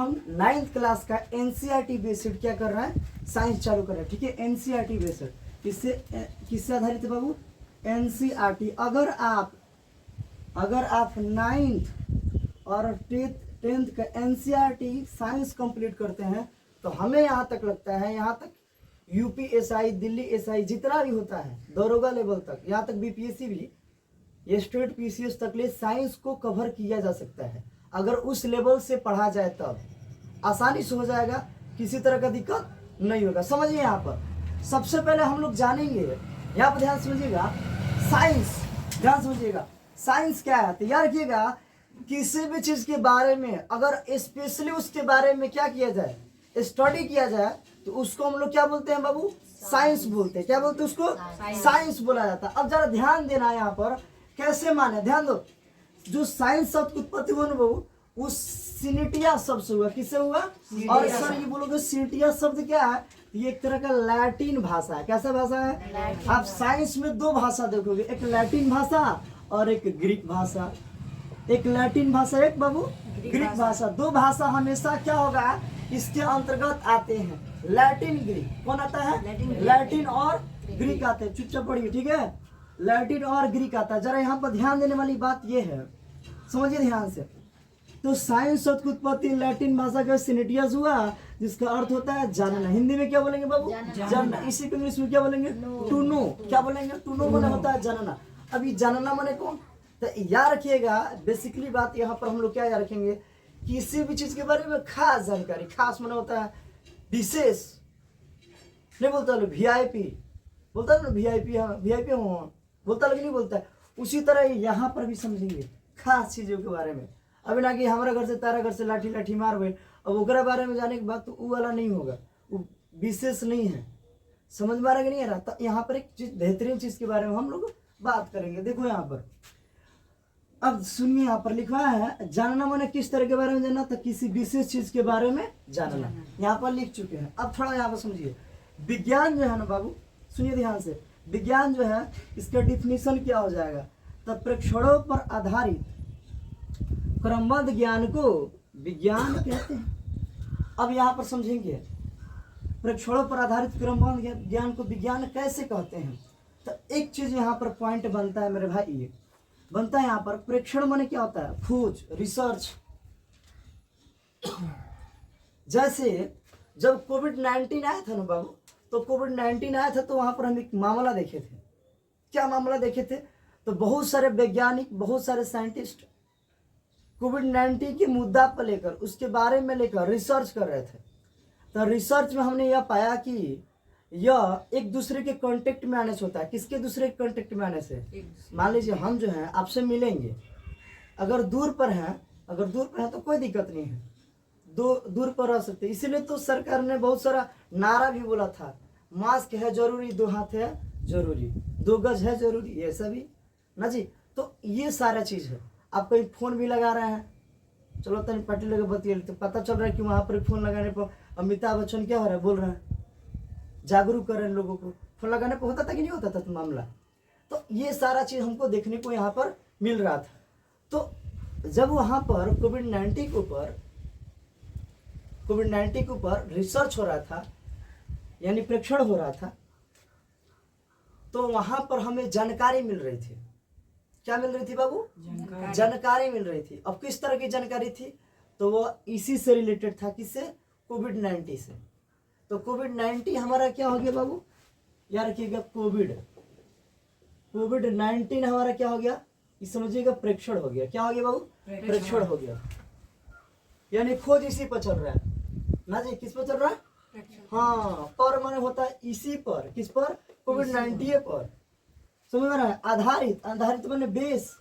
हम 9th class का NCERT based क्या कर रहे हैं, साइंस चालू कर रहे हैं। ठीक है, एनसीईआरटी बेस्ड किससे आधारित है बाबू, एनसीईआरटी। अगर आप 9th और 10th का एनसीईआरटी साइंस कंप्लीट करते हैं तो हमें यहाँ तक लगता है, यहाँ तक यूपीएसआई, दिल्ली एसआई जितना भी होता है दरोगा लेवल तक, यहाँ तक बीपीएससी भी, ये स्टेट पीसीएस तक ले साइंस को कवर किया जा सकता है। अगर उस लेवल से पढ़ा जाए तब आसानी से हो जाएगा, किसी तरह का दिक्कत नहीं होगा। समझिए, यहाँ पर सबसे पहले हम लोग जानेंगे, यहाँ पर ध्यान समझिएगा, साइंस, ध्यान समझिएगा, साइंस क्या है। तैयार रखिएगा, किसी भी चीज के बारे में अगर स्पेशली उसके बारे में क्या किया जाए, स्टडी किया जाए, तो उसको हम लोग क्या बोलते हैं बाबू, साइंस बोलते हैं। क्या बोलते हैं उसको, साइंस बोला जाता है। अब जरा ध्यान देना है यहाँ पर कैसे माने, ध्यान दो। जो साइंस शब्द की उत्पत्ति हुआ ना बाबू, उस सिनेटिया शब्द से हुआ। किससे हुआ, और सर ये बोलोगे सिनेटिया शब्द क्या है, ये एक तरह का लैटिन भाषा है। कैसा भाषा है, आप साइंस में दो भाषा देखोगे, एक लैटिन भाषा और एक ग्रीक भाषा। एक लैटिन भाषा, एक बाबू ग्रीक भाषा। दो भाषा हमेशा क्या होगा, इसके अंतर्गत आते हैं, लैटिन ग्रीक। कौन आता है, लैटिन और ग्रीक आते हैं। चुपचाप पढ़िए, ठीक है, लैटिन और ग्रीक आता है। जरा यहाँ पर ध्यान देने वाली बात ये है, समझिए ध्यान से। तो साइंस शब्द की उत्पत्ति लैटिन भाषा का सिनेटियस हुआ, जिसका अर्थ होता है जानना। हिंदी में क्या बोलेंगे बाबू, जानना। इसी को इंग्लिश में क्या बोलेंगे, टू नो। क्या बोलेंगे, टू नो माने होता है जानना। अभी जानना माने कौन, तो याद रखिएगा, बेसिकली बात यहाँ पर हम लोग क्या याद रखेंगे, किसी भी चीज के बारे में खास जानकारी। खास माने होता है विशेष, नहीं बोलता लोग वीआईपी, बोलता है वीआईपी, हाँ वीआईपी हो बोलता, लेकिन नहीं बोलता है। उसी तरह यहाँ पर भी समझेंगे खास चीजों के बारे में। अभी ना कि हमारा घर से तारा घर से लाठी लाठी मार गए, अब ओकरा बारे में जाने के बाद तो वो वाला नहीं होगा, वो विशेष नहीं है। समझ में आ रहा कि नहीं आ रहा। तो यहाँ पर एक चीज, बेहतरीन चीज के बारे में हम लोग बात करेंगे। देखो यहाँ पर, अब सुनिए, यहाँ पर लिखा है जानना माने किस तरह के बारे में जानना, तो किसी विशेष चीज के बारे में जानना। यहाँ पर लिख चुके हैं। अब थोड़ा यहाँ पर समझिए, विज्ञान जो है ना बाबू, सुनिए ध्यान से, विज्ञान जो है इसका डिफिनीशन क्या हो जाएगा, तो प्रेक्षणों पर आधारित क्रमबद्ध ज्ञान को विज्ञान कहते हैं। अब यहाँ पर समझेंगे, प्रेक्षणों पर आधारित क्रमबद्ध ज्ञान को विज्ञान कैसे कहते हैं। तो एक चीज यहाँ पर पॉइंट बनता है मेरे भाई, ये बनता है यहाँ पर, प्रेक्षण माने क्या होता है, खोज, रिसर्च। जैसे जब कोविड-19 आया था ना बाबू, तो कोविड-19 आया था तो वहां पर हम एक मामला देखे थे। क्या मामला देखे थे, तो बहुत सारे वैज्ञानिक, बहुत सारे साइंटिस्ट कोविड-19 के मुद्दा पर लेकर, उसके बारे में लेकर रिसर्च कर रहे थे। तो रिसर्च में हमने यह पाया कि यह एक दूसरे के कांटेक्ट में आने से होता है। किसके दूसरे के कांटेक्ट में आने से, मान लीजिए हम जो है आपसे मिलेंगे, अगर दूर पर हैं, तो कोई दिक्कत नहीं है, दूर पर रह सकते। इसीलिए तो सरकार ने बहुत सारा नारा भी बोला था, मास्क है जरूरी, 2 हाथ है जरूरी, 2 गज है जरूरी, ये सभी ना जी। तो ये सारा चीज है। आप कहीं फोन भी लगा रहे हैं, चलो तनी पार्टी लगे बतिए, तो पता चल रहा है कि वहां पर फोन लगाने पर अमिताभ बच्चन क्या हो रहा है, बोल रहे हैं, जागरूक कर रहे हैं लोगों को। फोन लगाने पर होता था कि नहीं होता था तो मामला। तो ये सारा चीज हमको देखने को यहाँ पर मिल रहा था। तो जब वहां पर कोविड-19 के ऊपर रिसर्च हो रहा था, यानी प्रेक्षण हो रहा था, तो वहां पर हमें जानकारी मिल रही थी। क्या मिल रही थी बाबू, जानकारी मिल रही थी। अब किस तरह की जानकारी थी, तो वो इसी से रिलेटेड था, किससे, कोविड-19 से। तो कोविड-19 हमारा क्या हो गया बाबू, याद रखिएगा, कोविड-19 हमारा क्या हो गया, इस समझिएगा प्रेक्षण हो गया। क्या हो गया बाबू, प्रेक्षण हो गया, यानी खोज इसी पर चल रहा है ना जी। किस पर चल रहा है, हाँ, पर माने होता है इसी पर, किस पर, कोविड-19 पर। समझ में रहा है, आधारित माने बेस।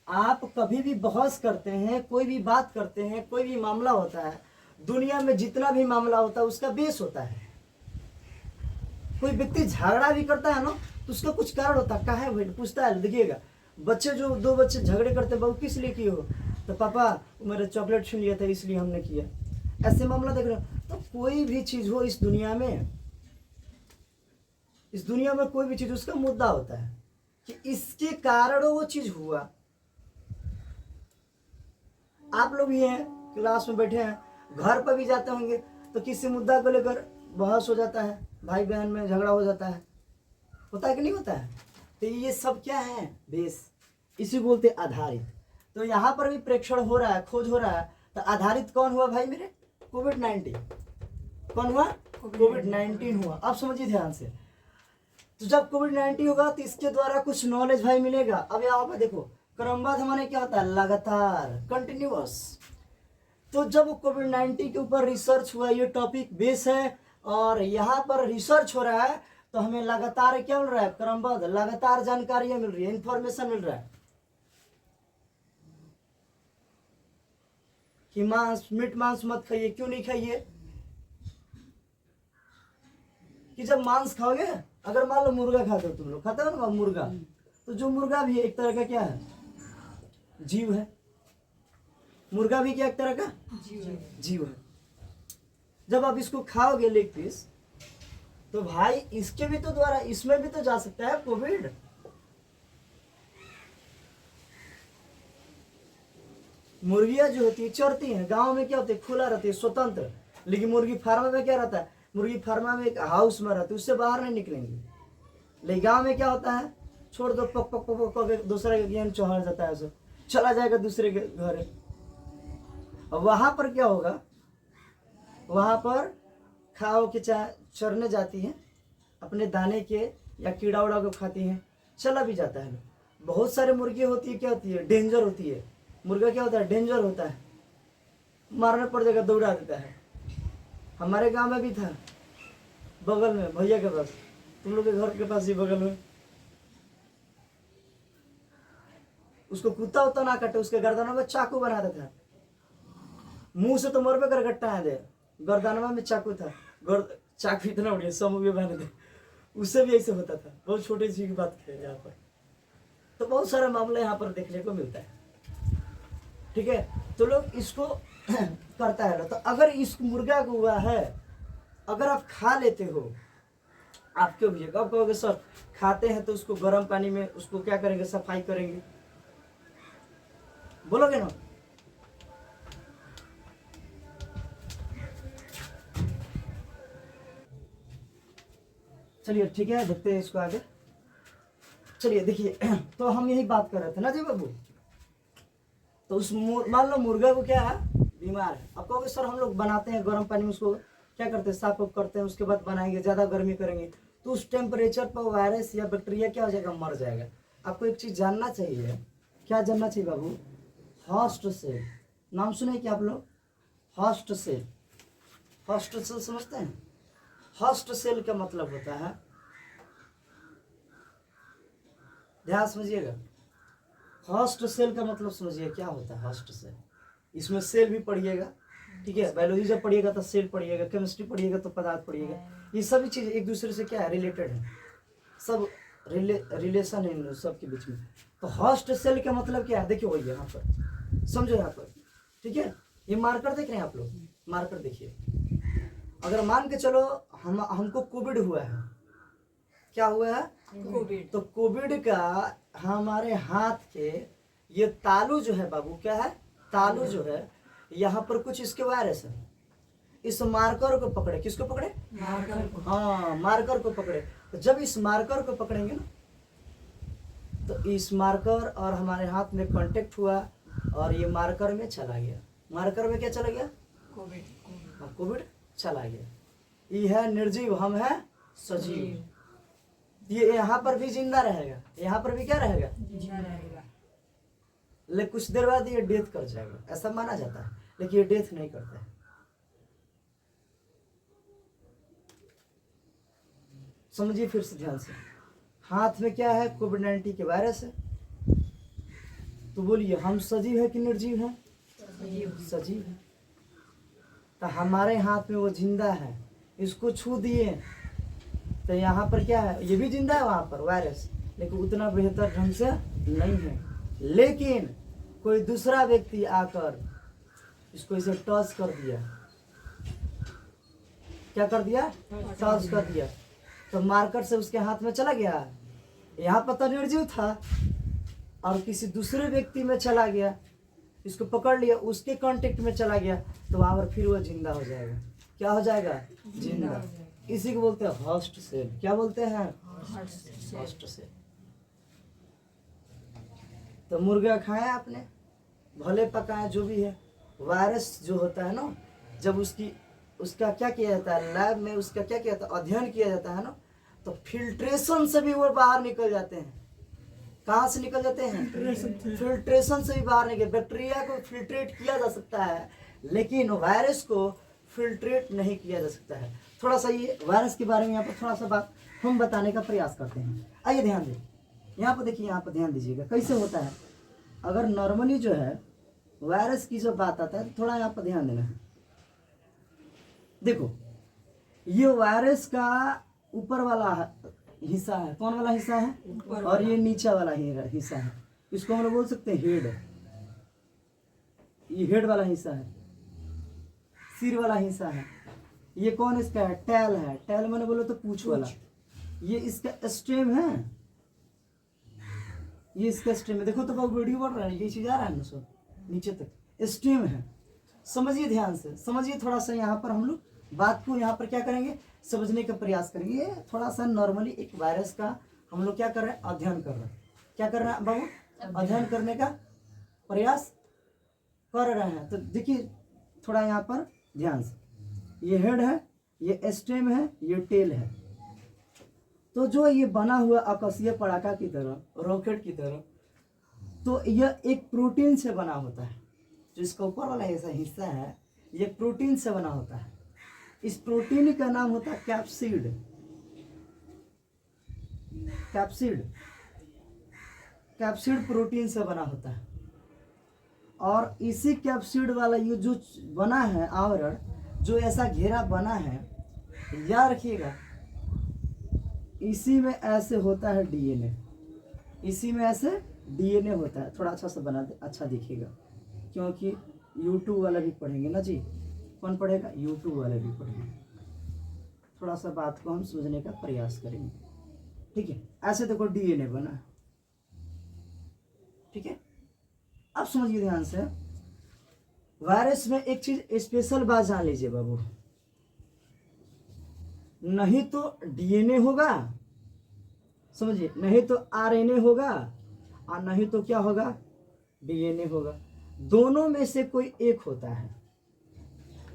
आप कभी भी बहस करते हैं, कोई भी बात करते हैं, कोई भी मामला होता है, दुनिया में जितना भी मामला होता है उसका बेस होता है। कोई व्यक्ति झगड़ा भी करता है ना, तो उसका कुछ कारण होता है, काहे भाई पूछता है। देखिएगा, बच्चे जो 2 बच्चे झगड़े करते हैं, बाबू किस लिए किए हो, तो पापा मेरे चॉकलेट छीन लिया था इसलिए हमने किया। ऐसे मामला देख रहे हो। तो कोई भी चीज हो इस दुनिया में, कोई भी चीज, उसका मुद्दा होता है कि इसके कारण वो चीज हुआ। आप लोग भी हैं क्लास में बैठे हैं, घर पर भी जाते होंगे तो किसी मुद्दा को लेकर बहस हो जाता है, भाई बहन में झगड़ा हो जाता है, होता है कि नहीं होता है? तो ये सब क्या है? बेस, इसी बोलते आधारित। तो यहाँ पर भी प्रेक्षण हो रहा है, खोज हो रहा है। तो आधारित कौन हुआ भाई मेरे? कोविड-19। कौन हुआ? कोविड-19 हुआ। अब समझिए ध्यान से, तो जब कोविड-19 होगा तो इसके द्वारा कुछ नॉलेज भाई मिलेगा। अब यहाँ पर देखो, क्रमबद्ध माने क्या होता है? लगातार, कंटिन्यूअस। तो जब कोविड-19 के ऊपर रिसर्च हुआ, ये टॉपिक बेस है और यहाँ पर रिसर्च हो रहा है, तो हमें लगातार क्या मिल रहा है? क्रमबद्ध लगातार जानकारियां मिल रही है, इंफॉर्मेशन मिल रहा है कि मीट मांस मत खाइए। क्यों नहीं खाइए? कि जब मांस खाओगे, अगर मान लो मुर्गा खाते हो, तुम लोग खाते हो ना मुर्गा, तो जो मुर्गा भी एक तरह का क्या है? जीव है। मुर्गा भी क्या एक तरह का जीव है। जब आप इसको खाओगे लेग पीस, तो भाई इसके भी तो द्वारा इसमें भी तो जा सकता है कोविड। मुर्गियां जो होती है चरती हैं, गांव में क्या होती है? खुला रहती है, स्वतंत्र। लेकिन मुर्गी फार्मा में क्या रहता है? मुर्गी फार्मा में एक हाउस में रहती है, उससे बाहर नहीं निकलेंगे। लेकिन गांव में क्या होता है? छोड़ दो, पक पक पक पक, दूसरे के गेंद चढ़ जाता है, उसे चला जाएगा दूसरे के घर। अब वहां पर क्या होगा? वहां पर खाओ के चरने जाती हैं, अपने दाने के या कीड़ा उड़ा को खाती हैं, चला भी जाता है। बहुत सारे मुर्गी होती है, क्या होती है? डेंजर होती है। मुर्गा क्या होता है? डेंजर होता है, मारने पड़ जाएगा, दौड़ा देता है। हमारे गांव में भी था, बगल में भैया के पास, तुम लोग के घर के पास ही बगल में, उसको कुत्ता उतना ना काटे, उसके गर्दनों में चाकू बना देता है। मुंह से तो मरबे कर गट्टा है दे, गर्दनवा में चाकू था, चाकू इतना बढ़िया समूह में बना दे, उससे भी ऐसे होता था। बहुत छोटी सी बात है यहाँ पर। तो बहुत सारा मामला यहाँ पर देखने को मिलता है, ठीक है? तो लोग इसको करता है। तो अगर इस मुर्गा को हुआ है, अगर आप खा लेते हो, आप क्यों भी कब कहोगे सर खाते हैं तो उसको गर्म पानी में उसको क्या करेंगे? सफाई करेंगे, बोलोगे ना? चलिए ठीक है, देखते हैं इसको आगे। चलिए देखिए, तो हम यही बात कर रहे थे ना जी बाबू। तो उस मान लो मुर्गा को क्या है? बीमार है। अब कहोगे सर हम लोग बनाते हैं गर्म पानी में, उसको क्या करते हैं? साफ करते हैं, उसके बाद बनाएंगे, ज़्यादा गर्मी करेंगे तो उस टेम्परेचर पर वायरस या बैक्टीरिया क्या हो जाएगा? मर जाएगा। आपको एक चीज़ जानना चाहिए। क्या जानना चाहिए बाबू? होस्ट सेल, नाम सुने क्या आप लोग? होस्ट सेल, होस्ट सेल समझते हैं? होस्ट सेल का मतलब होता है, ध्यान समझिएगा, होस्ट सेल का मतलब समझिए क्या होता है। होस्ट सेल, इसमें सेल भी पढ़िएगा, ठीक है? बायोलॉजी जब पढ़िएगा तो सेल पढ़िएगा, केमिस्ट्री पढ़िएगा तो पदार्थ पढ़िएगा। ये सभी चीज़ एक दूसरे से क्या है? रिलेटेड है, सब रिलेशन है इन सब के बीच में। तो होस्ट सेल का मतलब क्या है? देखिए वही यहाँ पर समझो, यहाँ पर ठीक है? ये मार्कर देख रहे हैं आप लोग? मार्कर देखिए। अगर मान के चलो हमको कोविड हुआ है, क्या हुआ है? कोविड। तो कोविड का हमारे हाथ के ये तालू जो है बाबू, क्या है? तालू जो है, यहाँ पर कुछ इसके वायरस है। इस मार्कर को पकड़े, किसको पकड़े? मार्कर को। हाँ, मार्कर को पकड़े। तो जब इस मार्कर को पकड़ेंगे ना, तो इस मार्कर और हमारे हाथ में कांटेक्ट हुआ और ये मार्कर में चला गया। मार्कर में क्या चला गया? कोविड। कोविड चला गया। ये है निर्जीव, हम है सजीव। ये यहाँ पर भी जिंदा रहेगा, यहाँ पर भी क्या रहेगा? जिंदा रहेगा। लेकिन कुछ देर बाद ये डेथ कर जाएगा, ऐसा माना जाता है, लेकिन ये डेथ नहीं करता है। समझिए फिर से ध्यान से, हाथ में क्या है? कोविड-19 के वायरस है। तो बोलिए हम सजीव है कि निर्जीव है? सजीव है। तो हमारे हाथ में वो जिंदा है, इसको छू दिए तो यहाँ पर क्या है? ये भी जिंदा है वहाँ पर वायरस, लेकिन उतना बेहतर ढंग से नहीं है। लेकिन कोई दूसरा व्यक्ति आकर इसको इसे टच कर दिया, क्या कर दिया? टच कर दिया, तो मार्कर से उसके हाथ में चला गया। यहाँ पर तो निर्जीव था और किसी दूसरे व्यक्ति में चला गया, इसको पकड़ लिया, उसके कांटेक्ट में चला गया, तो वहां पर फिर वो जिंदा हो जाएगा। क्या हो जाएगा? जिंदा। इसी को बोलते हैं होस्ट सेल। क्या बोलते हैं? Host cell. तो मुर्गा खाया आपने, भले पकाया, जो भी है, वायरस जो होता है ना, जब उसका क्या किया जाता है लैब में, उसका क्या किया जाता है, अध्ययन किया जाता है ना, तो फिल्ट्रेशन से भी वो बाहर निकल जाते हैं। कहाँ से निकल जाते हैं? फिल्ट्रेशन से भी बाहर निकल। बैक्टीरिया को फिल्ट्रेट किया जा सकता है, लेकिन वायरस को फिल्ट्रेट नहीं किया जा सकता है। थोड़ा सा ये वायरस के बारे में यहाँ पर थोड़ा सा बात हम बताने का प्रयास करते हैं। आइए ध्यान दें, यहाँ पर देखिए, यहाँ पर ध्यान दीजिएगा कैसे होता है। अगर नॉर्मली जो है वायरस की जो बात आता है, तो थोड़ा यहाँ पर ध्यान देना है। देखो, ये वायरस का ऊपर वाला हिस्सा है, कौन वाला हिस्सा है? और ये नीचा वाला हिस्सा है, इसको हम लोग बोल सकते हैं हेड। ये हेड वाला हिस्सा है, सिर वाला हिस्सा है। ये कौन इसका है? टेल है। टेल मैंने बोलो तो पूंछ वाला। ये इसका स्टेम है, ये इसका स्टेम है। देखो तो बहुत वीडियो बढ़ रहा है, ये चीज आ रहा है ना सब नीचे तक, स्टेम है। समझिए ध्यान से, समझिए थोड़ा सा। यहाँ पर हम लोग बात को यहाँ पर क्या करेंगे, समझने का प्रयास करेंगे। थोड़ा सा नॉर्मली एक वायरस का हम लोग क्या कर रहे हैं, अध्ययन कर रहे हैं। क्या कर रहे हैं बाबू? अध्ययन करने का प्रयास कर रहे हैं। तो देखिए थोड़ा यहाँ पर ध्यान से, ये हेड है, ये स्टेम है, ये टेल है। तो जो ये बना हुआ आकाशीय पटाखा की तरह, रॉकेट की तरह, तो यह एक प्रोटीन से बना होता है। जो इसका ऊपर वाला ऐसा हिस्सा है, ये प्रोटीन से बना होता है। इस प्रोटीन का नाम होता है कैप्सिड। कैप्सिड, कैप्सिड प्रोटीन से बना होता है। और इसी कैप्सिड वाला ये जो बना है आवरण, जो ऐसा घेरा बना है, याद रखिएगा, इसी में ऐसे होता है डीएनए। इसी में ऐसे डीएनए होता है। थोड़ा अच्छा सा बना दे, अच्छा दिखेगा, क्योंकि यूट्यूब वाला भी पढ़ेंगे ना जी। कौन पढ़ेगा? यूट्यूब वाले भी पढ़ेंगे। थोड़ा सा बात को हम समझने का प्रयास करेंगे, ठीक है। ऐसे देखो डीएनए बना है, ठीक है। अब समझिए ध्यान से, वायरस में एक चीज स्पेशल बात जान लीजिए बाबू, नहीं तो डीएनए होगा, समझिए, नहीं तो आरएनए होगा, और नहीं तो क्या होगा, डीएनए होगा। दोनों में से कोई एक होता है।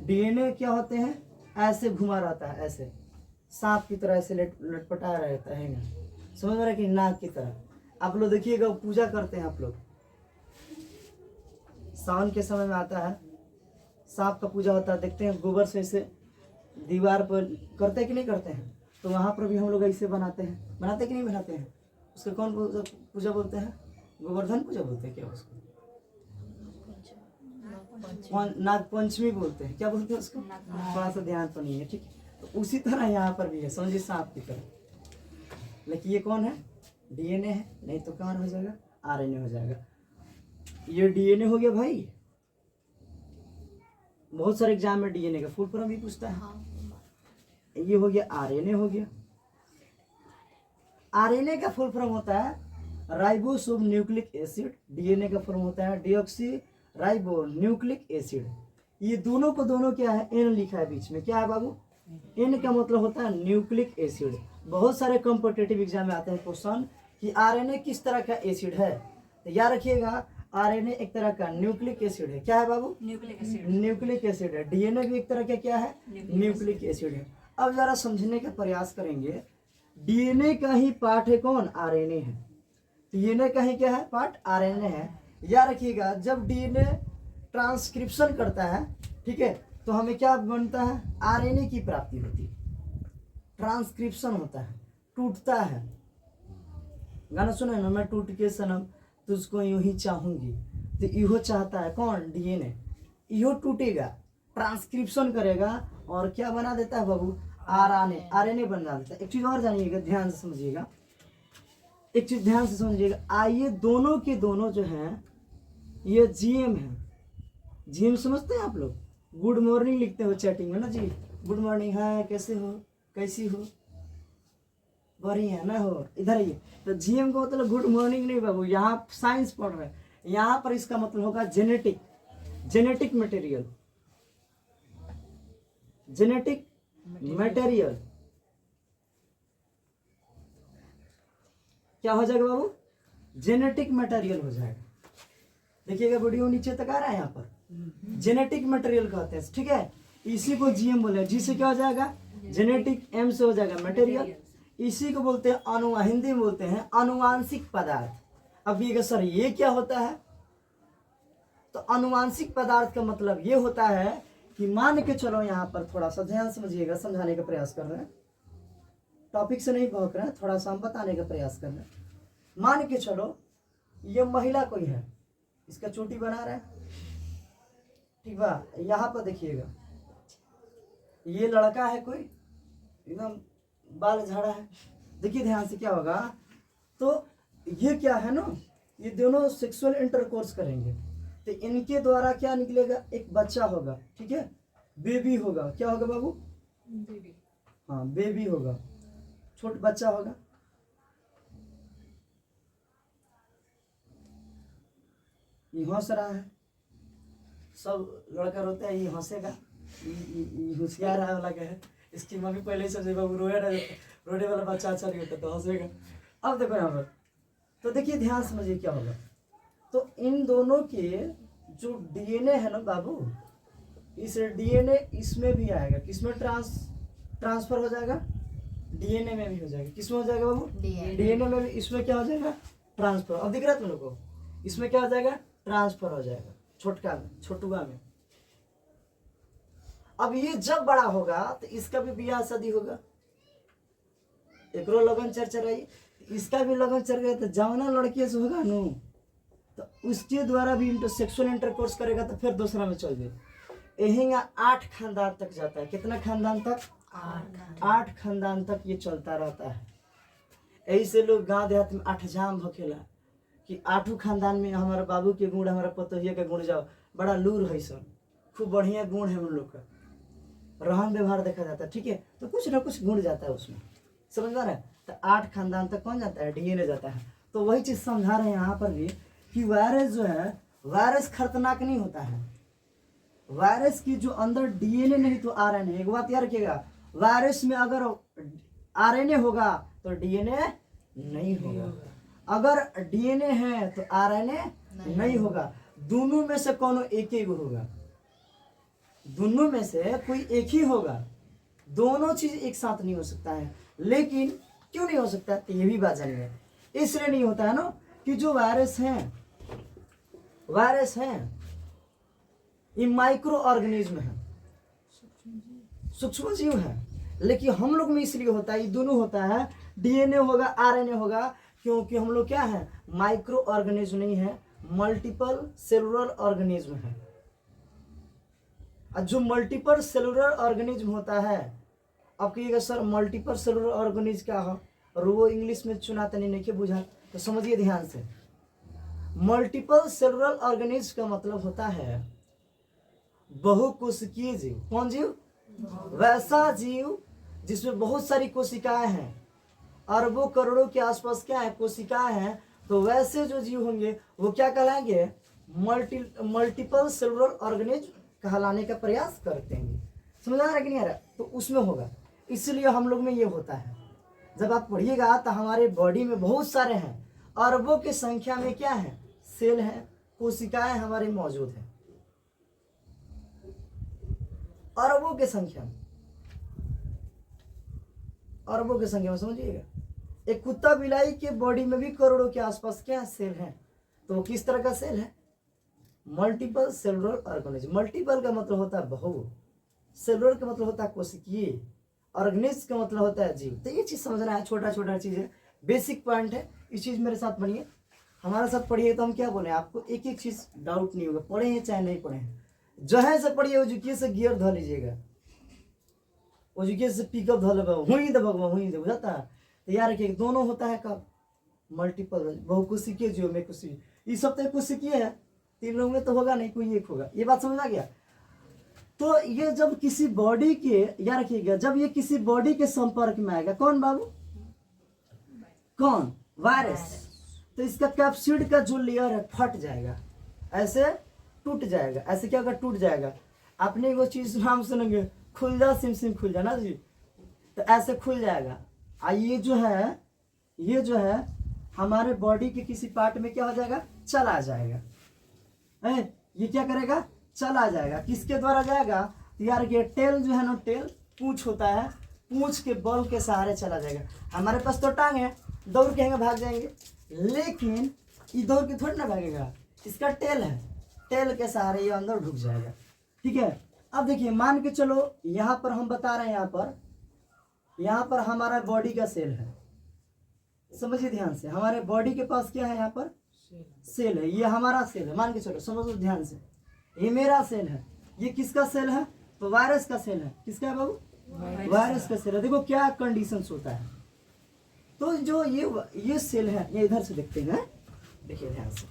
डीएनए क्या होते हैं, ऐसे घुमा रहता है, ऐसे सांप की तरह ऐसे लटपटा रहता है ना, समझ रहे कि नाक की तरह। आप लोग देखिएगा, पूजा करते हैं आप लोग, सावन के समय में आता है, सांप का पूजा होता है, देखते हैं गोबर से ऐसे दीवार पर करते हैं कि नहीं करते हैं। तो वहाँ पर भी हम लोग ऐसे बनाते हैं, बनाते कि नहीं बनाते हैं। उसका कौन पूजा बोलते हैं? गोवर्धन पूजा बोलते हैं क्या उसको? नाग पंचमी बोलते हैं। क्या बोलते हैं उसको? थोड़ा सा ध्यान तो नहीं है, ठीक है। तो उसी तरह यहाँ पर भी है, समझिए सांप की तरह। लेकिन ये कौन है? डीएनए है, नहीं तो कौन हो जाएगा? आरएनए हो जाएगा। ये डीएनए हो गया भाई। बहुत सारे एग्जाम में डीएनए का फुल फॉर्म भी पूछता है। ये हो गया आरएनए हो गया। आरएनए का फुल फॉर्म होता है राइबोसोम न्यूक्लिक एसिड। डीएनए का फॉर्म होता है डीऑक्सी राइबो न्यूक्लिक एसिड। ये दोनों को दोनों क्या है? एन लिखा है बीच में। क्या है बाबू? एन का मतलब होता है न्यूक्लिक एसिड। बहुत सारे कॉम्पिटिटिव एग्जाम में आते हैं क्वेश्चन कि आरएनए किस तरह का एसिड है। तो याद रखिएगा, आरएनए एक तरह का न्यूक्लिक एसिड है। क्या है बाबू? न्यूक्लिक एसिड है। डीएनए भी एक तरह का क्या है? न्यूक्लिक एसिड है। अब जरा समझने का प्रयास करेंगे, डीएनए का ही पार्ट है कौन? आरएनए है। डीएनए का ही क्या है? पार्ट आरएनए है। याद रखिएगा, जब डीएनए ट्रांसक्रिप्शन करता है, ठीक है, तो हमें क्या बनता है? आरएनए की प्राप्ति होती है। ट्रांसक्रिप्शन होता है, टूटता है। गाना सुना है ना, मैं टूट के सनम तुझको यूं ही चाहूंगी। तो इहो चाहता है कौन? डीएनए। इहो टूटेगा, ट्रांसक्रिप्शन करेगा, और क्या बना देता है बाबू? आरएनए। आरएनए बना देता है। एक चीज और जानिएगा, ध्यान से समझिएगा, एक चीज ध्यान से समझिएगा। आइए, दोनों के दोनों जो हैं, ये जीएम है। जीएम समझते हैं आप लोग? गुड मॉर्निंग लिखते हो चैटिंग में ना जी, गुड मॉर्निंग, है कैसे हो, कैसी हो, बढ़िया ना हो, इधर आइए। तो जीएम को मतलब गुड मॉर्निंग नहीं बाबू, यहाँ साइंस पढ़ रहे हैं। यहाँ पर इसका मतलब होगा genetic, genetic material, genetic material क्या हो जाएगा बाबू? जेनेटिक मटेरियल हो जाएगा। देखिएगा वीडियो नीचे तक आ रहा है यहाँ पर, जेनेटिक मटेरियल कहते हैं, ठीक है। इसी को जीएम बोले, जी से क्या हो जाएगा? जेनेटिक, एम से हो जाएगा मटेरियल। इसी को बोलते हैं हिंदी में बोलते हैं अनुवांशिक पदार्थ। अब ये सर ये क्या होता है? तो अनुवांशिक पदार्थ का मतलब ये होता है कि मान के चलो, यहाँ पर थोड़ा सा ध्यान समझिएगा, समझाने का प्रयास कर रहे हैं, टॉपिक से नहीं भौंक रहे हैं, थोड़ा सा हम बताने का प्रयास कर रहे हैं। मान के चलो ये महिला कोई है, इसका चोटी बना रहा है, ठीक बा। यहाँ पर देखिएगा ये लड़का है कोई, एकदम बाल झाड़ा है। देखिए ध्यान से क्या होगा, तो ये क्या है ना, ये दोनों सेक्सुअल इंटरकोर्स करेंगे, तो इनके द्वारा क्या निकलेगा? एक बच्चा होगा, ठीक है, बेबी होगा। क्या होगा बाबू? बेबी। हाँ बेबी होगा, छोटा बच्चा होगा। ये हंस रहा है, सब लड़का रोता है, ये हंसेगा, ये होशियार वाला का है, इसकी मम्मी पहले ही समझे बाबू रोने वाला बच्चा अच्छा नहीं होता, तो हंसेगा। अब देखो यहाँ पर, तो देखिए ध्यान समझिए क्या होगा। तो इन दोनों के जो डीएनए है ना बाबू, इस डीएनए इसमें भी आएगा, किसमें ट्रांसफर हो जाएगा? डीएनए में भी हो जाएगा। किसमें हो जाएगा बाबू? डीएनए में भी। इसमें क्या हो जाएगा? ट्रांसफर। अब दिख रहा है तुम लोग को? इसमें क्या हो जाएगा? ट्रांसफर हो जाएगा, छोटुआ में। अब ये जब बड़ा होगा तो इसका भी ब्याह शादी होगा, एकरो लगन चरचराई, इसका भी लगन चर गया, तो जवना लड़की से होगा नु, तो उसके द्वारा भी सेक्सुअल इंटरकोर्स करेगा, तो फिर दूसरा में चल जाए। यही 8 खानदान तक जाता है। कितना खानदान तक? 8 खानदान तक ये चलता रहता है। यही से लोग गांव देहात में 8 जाम भखेला कि 8 खानदान में हमारे बाबू के गुण, हमारा पतोहिया के गुण जाओ, बड़ा लूर है सर, खूब बढ़िया गुण है उन लोग का, रहन व्यवहार देखा जाता है, ठीक है, तो कुछ ना कुछ गुण जाता है उसमें, समझ में आ रहा है। तो 8 खानदान तक कौन जाता है? डीएनए जाता है। तो वही चीज समझा रहे हैं यहाँ पर भी कि वायरस जो है, वायरस खतरनाक नहीं होता है। वायरस की जो अंदर डीएनए नहीं तो आरएनए। एक बात याद रखिएगा, वायरस में अगर आरएनए होगा तो डीएनए नहीं होगा, अगर डीएनए है तो आरएनए नहीं होगा। दोनों में से कोनो एक ही होगा, दोनों में से कोई एक ही होगा। दोनों चीज एक साथ नहीं हो सकता है। लेकिन क्यों नहीं हो सकता? तो ये भी बात जानिए। इसलिए नहीं होता है ना कि जो वायरस हैं ये माइक्रो ऑर्गेनिज्म है, सूक्ष्म जीव है। लेकिन हम लोग में इसलिए होता है, ये दोनों होता है, डीएनए होगा, आरएनए होगा, क्योंकि हम लोग क्या है? माइक्रो ऑर्गेनिज्म नहीं है, मल्टीपल सेलुलर ऑर्गेनिज्म है। जो मल्टीपल सेलुलर ऑर्गेनिज्म होता है, अब कहिएगा सर मल्टीपल सेलुलर ऑर्गेनिज्म क्या हो, और वो इंग्लिश में चुनाता नहीं बुझा, तो समझिए ध्यान से। मल्टीपल सेलुलर ऑर्गेनिज्म का मतलब होता है बहुकोशिकीय जीव। कौन जीव? वैसा जीव जिसमें बहुत सारी कोशिकाएं हैं, अरबों करोड़ों के आसपास क्या है? कोशिकाएं हैं। तो वैसे जो जीव होंगे वो क्या कहलाएंगे? मल्टीपल सेलुलर ऑर्गेनिज्म कहलाने का प्रयास करते हैं। समझ आ रहा है कि नहीं आ रहा? तो उसमें होगा, इसलिए हम लोग में ये होता है। जब आप पढ़िएगा तो हमारे बॉडी में बहुत सारे हैं, अरबों की संख्या में क्या है? सेल हैं, कोशिकाएं हमारे मौजूद हैं, अरबों की संख्या में, अरबों की संख्या में। समझिएगा, एक कुत्ता बिलाई के बॉडी में भी करोड़ों के आसपास क्या सेल हैं। तो किस तरह का सेल है? Multiple cellular organism. मल्टीपल का मतलब होता है बहु, सेलुलर का मतलब होता है कोशिकीय, ऑर्गेनिज्म का मतलब होता है जीव। तो ये चीज समझना है, छोटा छोटा चीज है, बेसिक पॉइंट है। इस चीज मेरे साथ पढ़िए, हमारे साथ पढ़िए, तो हम क्या बोले आपको, एक एक चीज डाउट नहीं होगा, पढ़े हैं चाहे नहीं पढ़े हैं। जो है से पढ़िए, उजुकिए से गियर धो लीजिएगा, उजुकिए से पिकअप धो लेगा, हुई दे बुझाता है। तो यार रखिए, दोनों होता है कब? मल्टीपल, बहुकोशिकीय जीव में कोशिकीय, ये सब तो कोशिकीय है, तीन लोग में तो होगा नहीं, कोई एक होगा। ये बात समझ आ गया? तो ये जब किसी बॉडी के, याद रखिएगा, जब ये किसी बॉडी के संपर्क में आएगा, कौन बाबू? कौन? वायरस। तो इसका कैप्सिड का जो लेयर है फट जाएगा, ऐसे टूट जाएगा। ऐसे क्या होगा, टूट जाएगा। आपने वो चीज नाम सुनेंगे, खुल जा सिम सिम खुल जा ना जी, तो ऐसे खुल जाएगा। ये जो है हमारे बॉडी के किसी पार्ट में क्या हो जाएगा, चला जाएगा। ये क्या करेगा, चला जाएगा। किसके द्वारा जाएगा, तो यार ये टेल जो है ना, टेल पूंछ होता है, पूंछ के बल के सहारे चला जाएगा। हमारे पास तो टांग है, दौड़ के भाग जाएंगे, लेकिन ये दौड़ के थोड़ी ना भागेगा, इसका टेल है, टेल के सहारे ये अंदर ढुक जाएगा। ठीक है। अब देखिए मान के चलो यहाँ पर हम बता रहे हैं, यहाँ पर हमारा बॉडी का सेल है, समझिए ध्यान से। हमारे बॉडी के पास क्या है, यहाँ पर सेल है, ये हमारा सेल है, मान के चलो, समझो ध्यान से। ये मेरा सेल है, ये किसका सेल है, तो वायरस का सेल है। किसका है बाबू, वायरस का सेल है। देखो क्या कंडीशंस होता है। तो जो ये सेल है, ये इधर से देखते हैं, देखिए ध्यान से।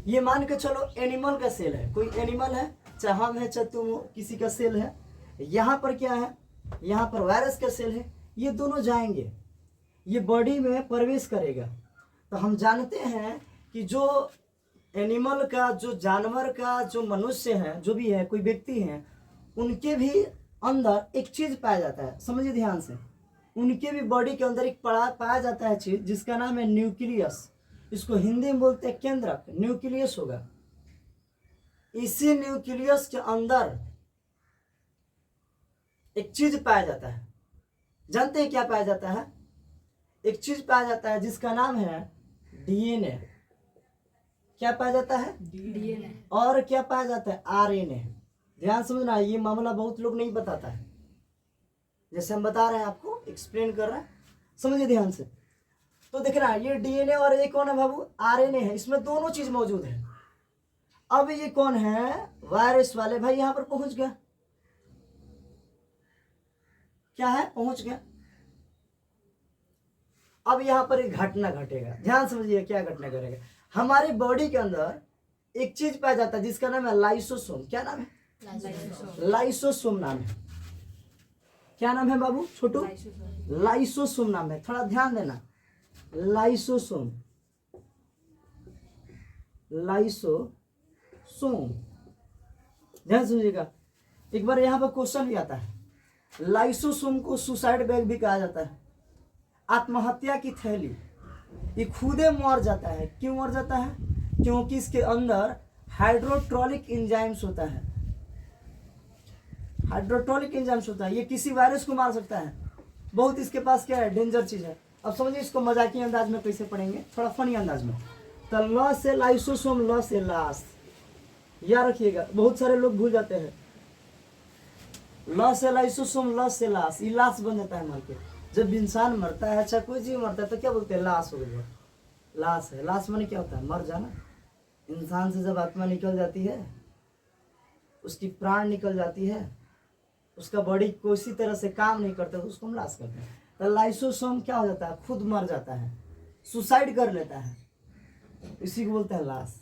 ये मान के चलो एनिमल का सेल है, कोई एनिमल है, चाहे हम है चाहे तुम हो, किसी का सेल है। यहाँ पर क्या है, यहाँ पर वायरस का सेल है। ये दोनों जाएंगे, ये बॉडी में प्रवेश करेगा। तो हम जानते हैं कि जो एनिमल का, जो जानवर का, जो मनुष्य है, जो भी है, कोई व्यक्ति है, उनके भी अंदर एक चीज पाया जाता है, समझिए ध्यान से। उनके भी बॉडी के अंदर एक पाया जाता है चीज, जिसका नाम है न्यूक्लियस। इसको हिंदी में बोलते हैं केंद्रक, न्यूक्लियस होगा। इसी न्यूक्लियस के अंदर एक चीज पाया जाता है। जानते हैं क्या पाया जाता है, एक चीज पाया जाता है जिसका नाम है डीएनए। क्या पाया जाता है, डीएनए। और क्या पाया जाता है, आरएनए। ध्यान समझना, ये मामला बहुत लोग नहीं बताता है, जैसे हम बता रहे हैं आपको, एक्सप्लेन कर रहे हैं, समझिए ध्यान से। तो देख रहा है, ये डीएनए और ये कौन है बाबू, आरएनए है। इसमें दोनों चीज मौजूद है। अब ये कौन है, वायरस वाले भाई यहाँ पर पहुंच गया। क्या है, पहुंच गया। अब यहाँ पर एक घटना घटेगा, ध्यान समझिए क्या घटना करेगा। हमारे बॉडी के अंदर एक चीज पाया जाता है जिसका नाम है लाइसोसोम। क्या नाम है, लाइसोसोम नाम है। क्या नाम है बाबू छोटू, लाइसोसोम नाम है। थोड़ा ध्यान देना, लाइसोसोम, लाइसोसोम, ध्यान समझिएगा। एक बार यहाँ पर क्वेश्चन भी आता है, लाइसोसोम को सुसाइड बैग भी कहा जाता है, आत्महत्या की थैली। ये खुदे मर जाता है। क्यों मर जाता है, क्योंकि इसके अंदर हाइड्रोट्रोलिक एंजाइम्स होता है, हाइड्रोट्रोलिक एंजाइम्स होता है। ये किसी वायरस को मार सकता है, बहुत इसके पास क्या है, डेंजर चीज है। अब समझिए इसको मजाकी अंदाज में कैसे पढ़ेंगे, थोड़ा फनी अंदाज में। तो ल से लाइसोसोम, ल से लाश, याद रखिएगा, बहुत सारे लोग भूल जाते हैं। ल से लाइसोसोम, ल से लाश, ये लाश बन जाता है मर के। जब इंसान मरता है, अच्छा कोई जीव मरता है, तो क्या बोलते हैं, लाश हो गया, लाश है। लाश माने क्या होता है, मर जाना। इंसान से जब आत्मा निकल जाती है, उसकी प्राण निकल जाती है, उसका बॉडी किसी तरह से काम नहीं करता, तो उसको हम लाश करते हैं। तो लाइसोसोम क्या हो जाता है, खुद मर जाता है, सुसाइड कर लेता है, इसी को बोलते हैं लाश।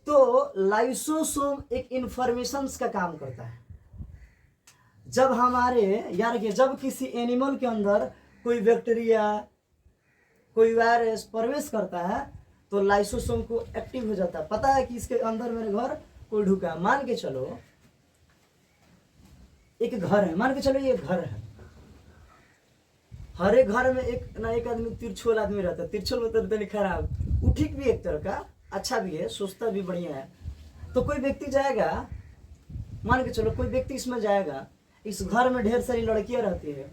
तो लाइसोसोम एक इंफॉर्मेशन का काम करता है। जब हमारे यार के, जब किसी एनिमल के अंदर कोई बैक्टीरिया, कोई वायरस प्रवेश करता है, तो लाइसोसोम को एक्टिव हो जाता है। पता है कि इसके अंदर मेरे घर कोई ढुका है। मान के चलो एक घर है, मान के चलो ये घर है। हर एक घर में एक ना एक आदमी तिरछोल आदमी रहता है। तिरछोल मतलब नहीं खराब, वो ठीक भी एक तरह का अच्छा भी है, सोचता भी बढ़िया है। तो कोई व्यक्ति जाएगा, मान के चलो कोई व्यक्ति इसमें जाएगा, इस घर में ढेर सारी लड़कियां रहती है,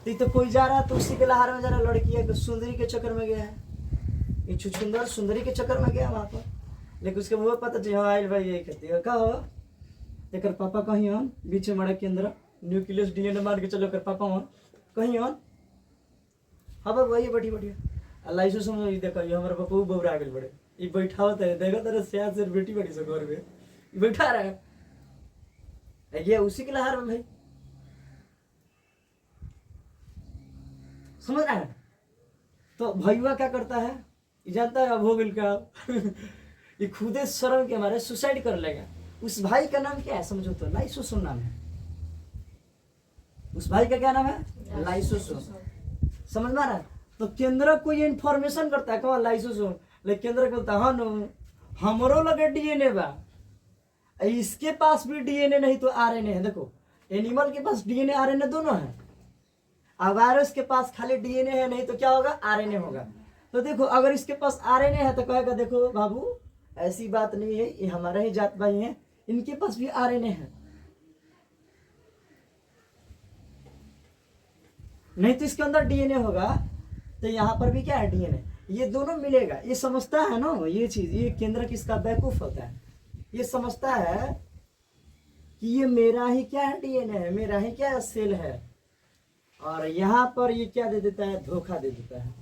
तो कोई जा रहा है तो उसी के लहार में जा रहा, लड़की है, सुंदरी के चक्कर में गया है, ये छुछुंदर सुंदरी के चक्कर में गया वहां पर। लेकिन उसके वो पता चल, हाँ आइल भाई यही कहती है, का हो एक पापा कहीं हन बीच में मड़ा के अंदर न्यूक्लियस डीएनए मार के चलो, कर पापा हन कहीं हन। हाँ बाबू वही बढ़िया बढ़िया लाइसोसोम देखो, ये हमारे पापा वो बबरा आगे बढ़े, ये बैठा होता है, देखो तेरे सियाद से बेटी बड़ी से घर में बैठा रहा है, ये उसी के लहार में भाई, समझ रहा है। तो भैया क्या करता है, ये जानता है अब हो गया क्या ये खुदे शर्म के हमारे सुसाइड कर लेगा। उस भाई का नाम क्या है समझो तो, लाइसोसोम नाम है। उस भाई का क्या नाम है, लाइसोसोम, समझ में आ रहा है। तो केंद्र को ये इन्फॉर्मेशन करता है कौन लाइसोसोम, लेकिन केंद्र बोलता है हाँ नो हमरो लगे डीएनए बा, इसके पास भी डीएनए नहीं तो आरएनए है। देखो एनिमल के पास डीएनए आरएनए दोनों है, अब वायरस के पास खाली डीएनए है, नहीं तो क्या होगा आरएनए होगा। तो देखो अगर इसके पास आरएनए है तो कहेगा देखो बाबू ऐसी बात नहीं है, ये हमारे ही जात भाई हैं, इनके पास भी आरएनए है, नहीं तो इसके अंदर डीएनए होगा, तो यहाँ पर भी क्या है डीएनए, ये दोनों मिलेगा। ये समझता है ना ये चीज, ये केंद्र किसका बेवकूफ होता है, ये समझता है कि ये मेरा ही क्या है डीएनए है, मेरा ही क्या सेल है, और यहाँ पर ये क्या दे देता है धोखा दे देता है।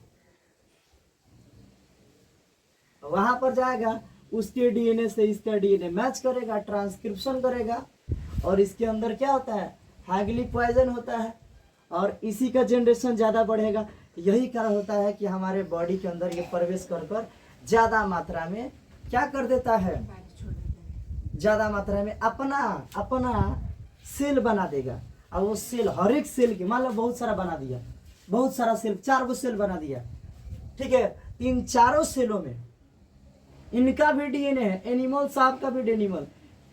वहां पर जाएगा उसके डीएनए से इसका डीएनए मैच करेगा, ट्रांसक्रिप्शन करेगा, और इसके अंदर क्या होता है हाइली पॉइजन होता है, और इसी का जनरेशन ज़्यादा बढ़ेगा। यही कारण होता है कि हमारे बॉडी के अंदर ये प्रवेश कर कर ज़्यादा मात्रा में क्या कर देता है, ज़्यादा मात्रा में अपना अपना सेल बना देगा। और वो सेल हर एक सेल की मान लो बहुत सारा बना दिया, बहुत सारा सेल 4 गो सेल बना दिया, ठीक है, इन चारों सेलों में इनका भी डीएनए है, एनिमल साहब का भी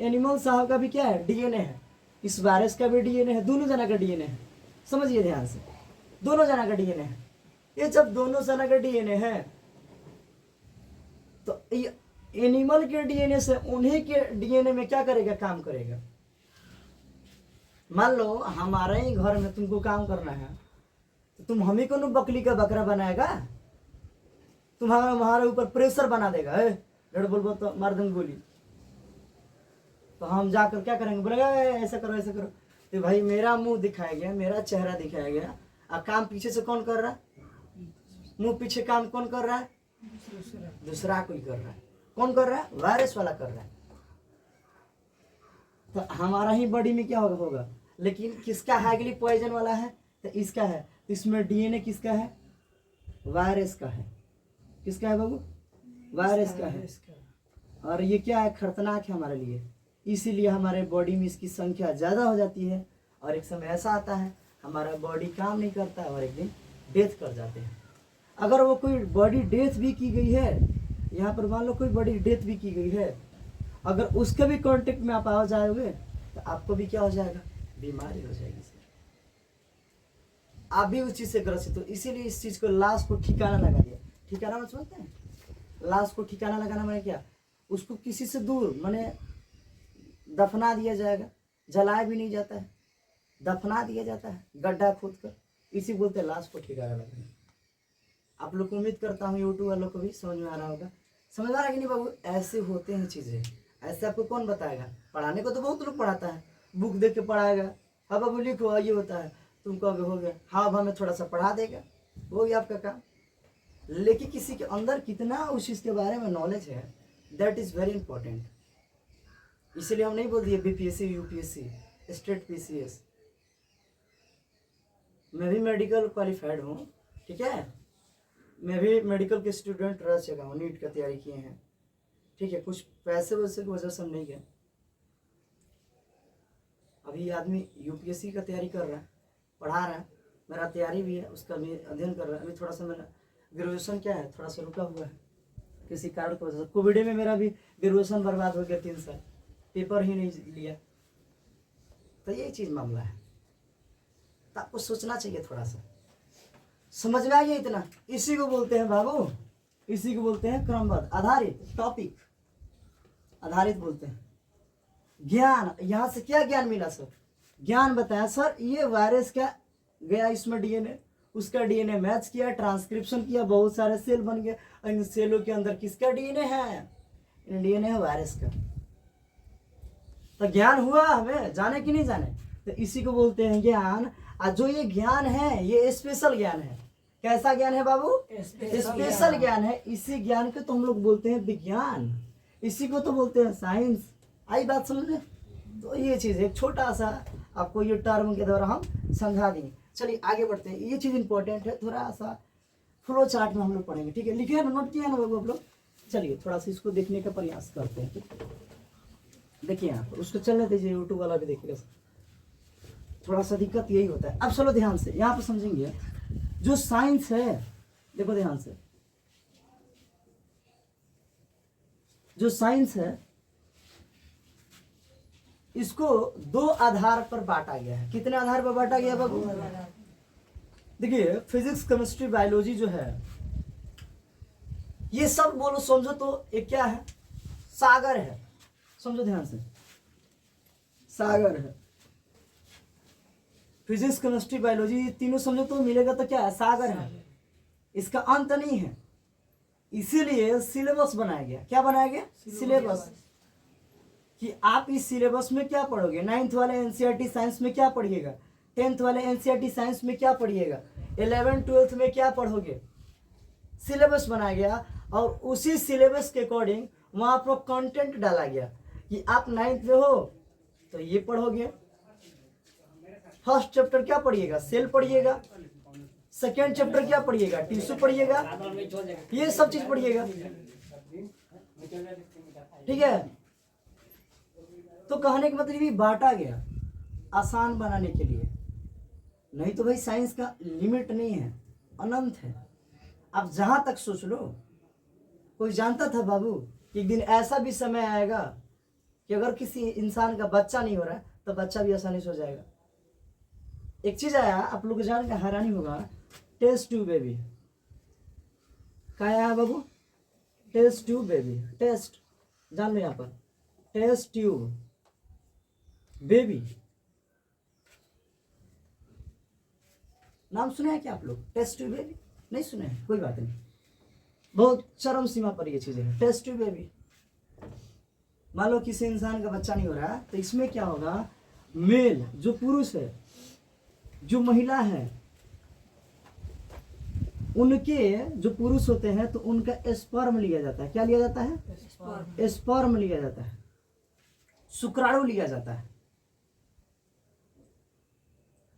एनिमल साहब का भी क्या है डीएनए है, इस वायरस का भी डीएनए है, दोनों जना का डीएनए है। समझिए ध्यान से, दोनों जना का डीएनए है। ये जब दोनों जना का डीएनए है तो ये एनिमल के डीएनए से उन्हीं के डीएनए में क्या करेगा काम करेगा। मान लो हमारे ही घर में तुमको काम करना है तो तुम हम ही को बकरी का बकरा बनाएगा, तुम्हारा हमारे ऊपर प्रेशर बना देगा, लड़ बोल तो मार दूंगी गोली, तो हम जाकर क्या करेंगे, बोलेगा ऐसा करो ऐसा करो, तो भाई मेरा मुंह दिखाया गया, मेरा चेहरा दिखाया गया, अब काम पीछे से कौन कर रहा है, मुंह पीछे काम कौन कर रहा है, दूसरा कोई कर रहा है। कौन कर रहा है, वायरस वाला कर रहा है। तो हमारा ही बॉडी में क्या होगा, लेकिन किसका हाइली पॉइजन वाला है, तो इसका है, तो इसमें डीएनए किसका है, वायरस का है। किसका है बाबू, वायरस का है। और ये क्या है खतरनाक है हमारे लिए, इसीलिए हमारे बॉडी में इसकी संख्या ज़्यादा हो जाती है, और एक समय ऐसा आता है हमारा बॉडी काम नहीं करता है और एक दिन डेथ कर जाते हैं। अगर वो कोई बॉडी डेथ भी की गई है, यहाँ पर मान लो कोई बॉडी डेथ भी की गई है, अगर उसके भी कांटेक्ट में आप आ जाओगे तो आपको भी क्या हो जाएगा, बीमारी हो जाएगी सर, आप भी उस चीज़ से ग्रसित हो। इसीलिए इस चीज़ को लाश को ठिकाना लगा दिया। ठिकाना मतलब समझते हैं, लाश को ठिकाना लगाना मैंने क्या, उसको किसी से दूर मैंने दफना दिया जाएगा, जलाया भी नहीं जाता है, दफना दिया जाता है गड्ढा खोद कर, इसी बोलते हैं लाश को ठिकाना लगाना। आप लोग को उम्मीद करता हूँ यूट्यूब वालों को भी समझ में आ रहा होगा। समझ आ रहा है कि नहीं बाबू, ऐसे होते हैं चीज़ें, ऐसे आपको कौन बताएगा, पढ़ाने को तो बहुत लोग पढ़ाता है, बुक देख के पढ़ाएगा, हाँ बाबू लिखो ये होता है, तुम कहोगे हो गया, हाँ अब हमें थोड़ा सा पढ़ा देगा, हो गया आपका काम। लेकिन किसी के अंदर कितना उस चीज़ के बारे में नॉलेज है, दैट इज़ वेरी इंपॉर्टेंट। इसीलिए हम नहीं बोल दिए बीपीएससी यूपीएससी स्टेट पीसीएस। मैं भी मेडिकल क्वालिफाइड हूँ, ठीक है, मैं भी मेडिकल के स्टूडेंट रह चुका हूँ, नीट का तैयारी किए हैं, ठीक है, कुछ पैसे वैसे की वजह से हम नहीं गए। अभी आदमी यूपीएससी का तैयारी कर रहा है, पढ़ा रहा है, मेरा तैयारी भी है, उसका भी अध्ययन कर रहा है। अभी थोड़ा सा मेरा ग्रेजुएशन क्या है थोड़ा सा रुका हुआ है किसी कारण की वजह से, कोविड में मेरा भी ग्रेजुएशन बर्बाद हो गया, 3 साल पेपर ही नहीं लिया। तो ये चीज़ मामला है, तो आपको सोचना चाहिए थोड़ा सा, समझ में आइए इतना। इसी को बोलते हैं बाबू, इसी को बोलते हैं क्रमबद्ध आधारित, टॉपिक आधारित बोलते हैं। ज्ञान, यहाँ से क्या ज्ञान मिला सर, ज्ञान बताया सर, ये वायरस का गया इसमें डीएनए, उसका डीएनए मैच किया, ट्रांसक्रिप्शन किया, बहुत सारे सेल बन गए, और इन सेलों के अंदर किसका डीएनए है, इन डीएनए है वायरस का। तो ज्ञान हुआ हमें, जाने कि नहीं जाने, तो इसी को बोलते हैं ज्ञान। और जो ये ज्ञान है ये स्पेशल ज्ञान है। कैसा ज्ञान है बाबू, स्पेशल ज्ञान है। इसी ज्ञान को तो हम लोग बोलते हैं विज्ञान, इसी को तो बोलते हैं साइंस। आई बात समझ में। तो ये चीज़ एक छोटा सा आपको ये टर्म के द्वारा हम समझा देंगे। चलिए आगे बढ़ते हैं, ये चीज़ इंपॉर्टेंट है, थोड़ा सा फ्लो चार्ट में हम लोग पढ़ेंगे, ठीक है, लिखे हैं ना, नोट किया है ना बाबू आप लोग। चलिए थोड़ा सा इसको देखने का प्रयास करते हैं, ठीक है। देखिए यहाँ पर उसको चलने दीजिए, यूट्यूब वाला भी देखिएगा, थोड़ा सा दिक्कत यही होता है। अब चलो ध्यान से यहाँ पर समझेंगे, जो साइंस है देखो ध्यान से, जो साइंस है इसको दो आधार पर बांटा गया है। कितने आधार पर बांटा गया बाबू? देखिए फिजिक्स, केमिस्ट्री, बायोलॉजी जो है ये सब बोलो समझो तो एक क्या है? सागर है। समझो ध्यान से, सागर है। फिजिक्स, केमिस्ट्री, बायोलॉजी तीनों समझो तो मिलेगा तो क्या है? सागर है। इसका अंत नहीं है, इसीलिए सिलेबस बनाया गया। क्या बनाया गया? सिलेबस। कि आप इस सिलेबस में क्या पढ़ोगे? 9th वाले एनसीईआरटी साइंस में क्या पढ़िएगा, 10th वाले एनसीईआरटी साइंस में क्या पढ़िएगा, 11th 12th में क्या पढ़ोगे, सिलेबस बनाया गया। और उसी सिलेबस के अकॉर्डिंग वहां पर कंटेंट डाला गया कि आप 9th में हो तो ये पढ़ोगे। फर्स्ट चैप्टर क्या पढ़िएगा? सेल पढ़िएगा। सेकेंड चैप्टर क्या पढ़िएगा? टिश्यू पढ़िएगा। ये सब चीज पढ़िएगा, ठीक है। तो कहने का मतलब ये बांटा गया आसान बनाने के लिए, नहीं तो भाई साइंस का लिमिट नहीं है, अनंत है। अब जहां तक सोच लो, कोई जानता था बाबू कि एक दिन ऐसा भी समय आएगा कि अगर किसी इंसान का बच्चा नहीं हो रहा है तो बच्चा भी आसानी से हो जाएगा। एक चीज आया, आप लोग जान के हैरानी होगा, टेस्ट ट्यूब बेबी। क्या आया बाबू? Test tube baby. टेस्ट जान लो यहाँ पर, टेस्ट ट्यूब बेबी नाम सुना है क्या आप लोग? टेस्ट ट्यूब बेबी नहीं सुने हैं? कोई बात नहीं, बहुत चरम सीमा पर ये चीजें हैं। टेस्ट ट्यूब बेबी, मान लो किसी इंसान का बच्चा नहीं हो रहा है तो इसमें क्या होगा? मेल जो पुरुष है, जो महिला है, उनके जो पुरुष होते हैं तो उनका स्पर्म लिया जाता है। क्या लिया जाता है? स्पर्म लिया जाता है, शुक्राणु लिया जाता है।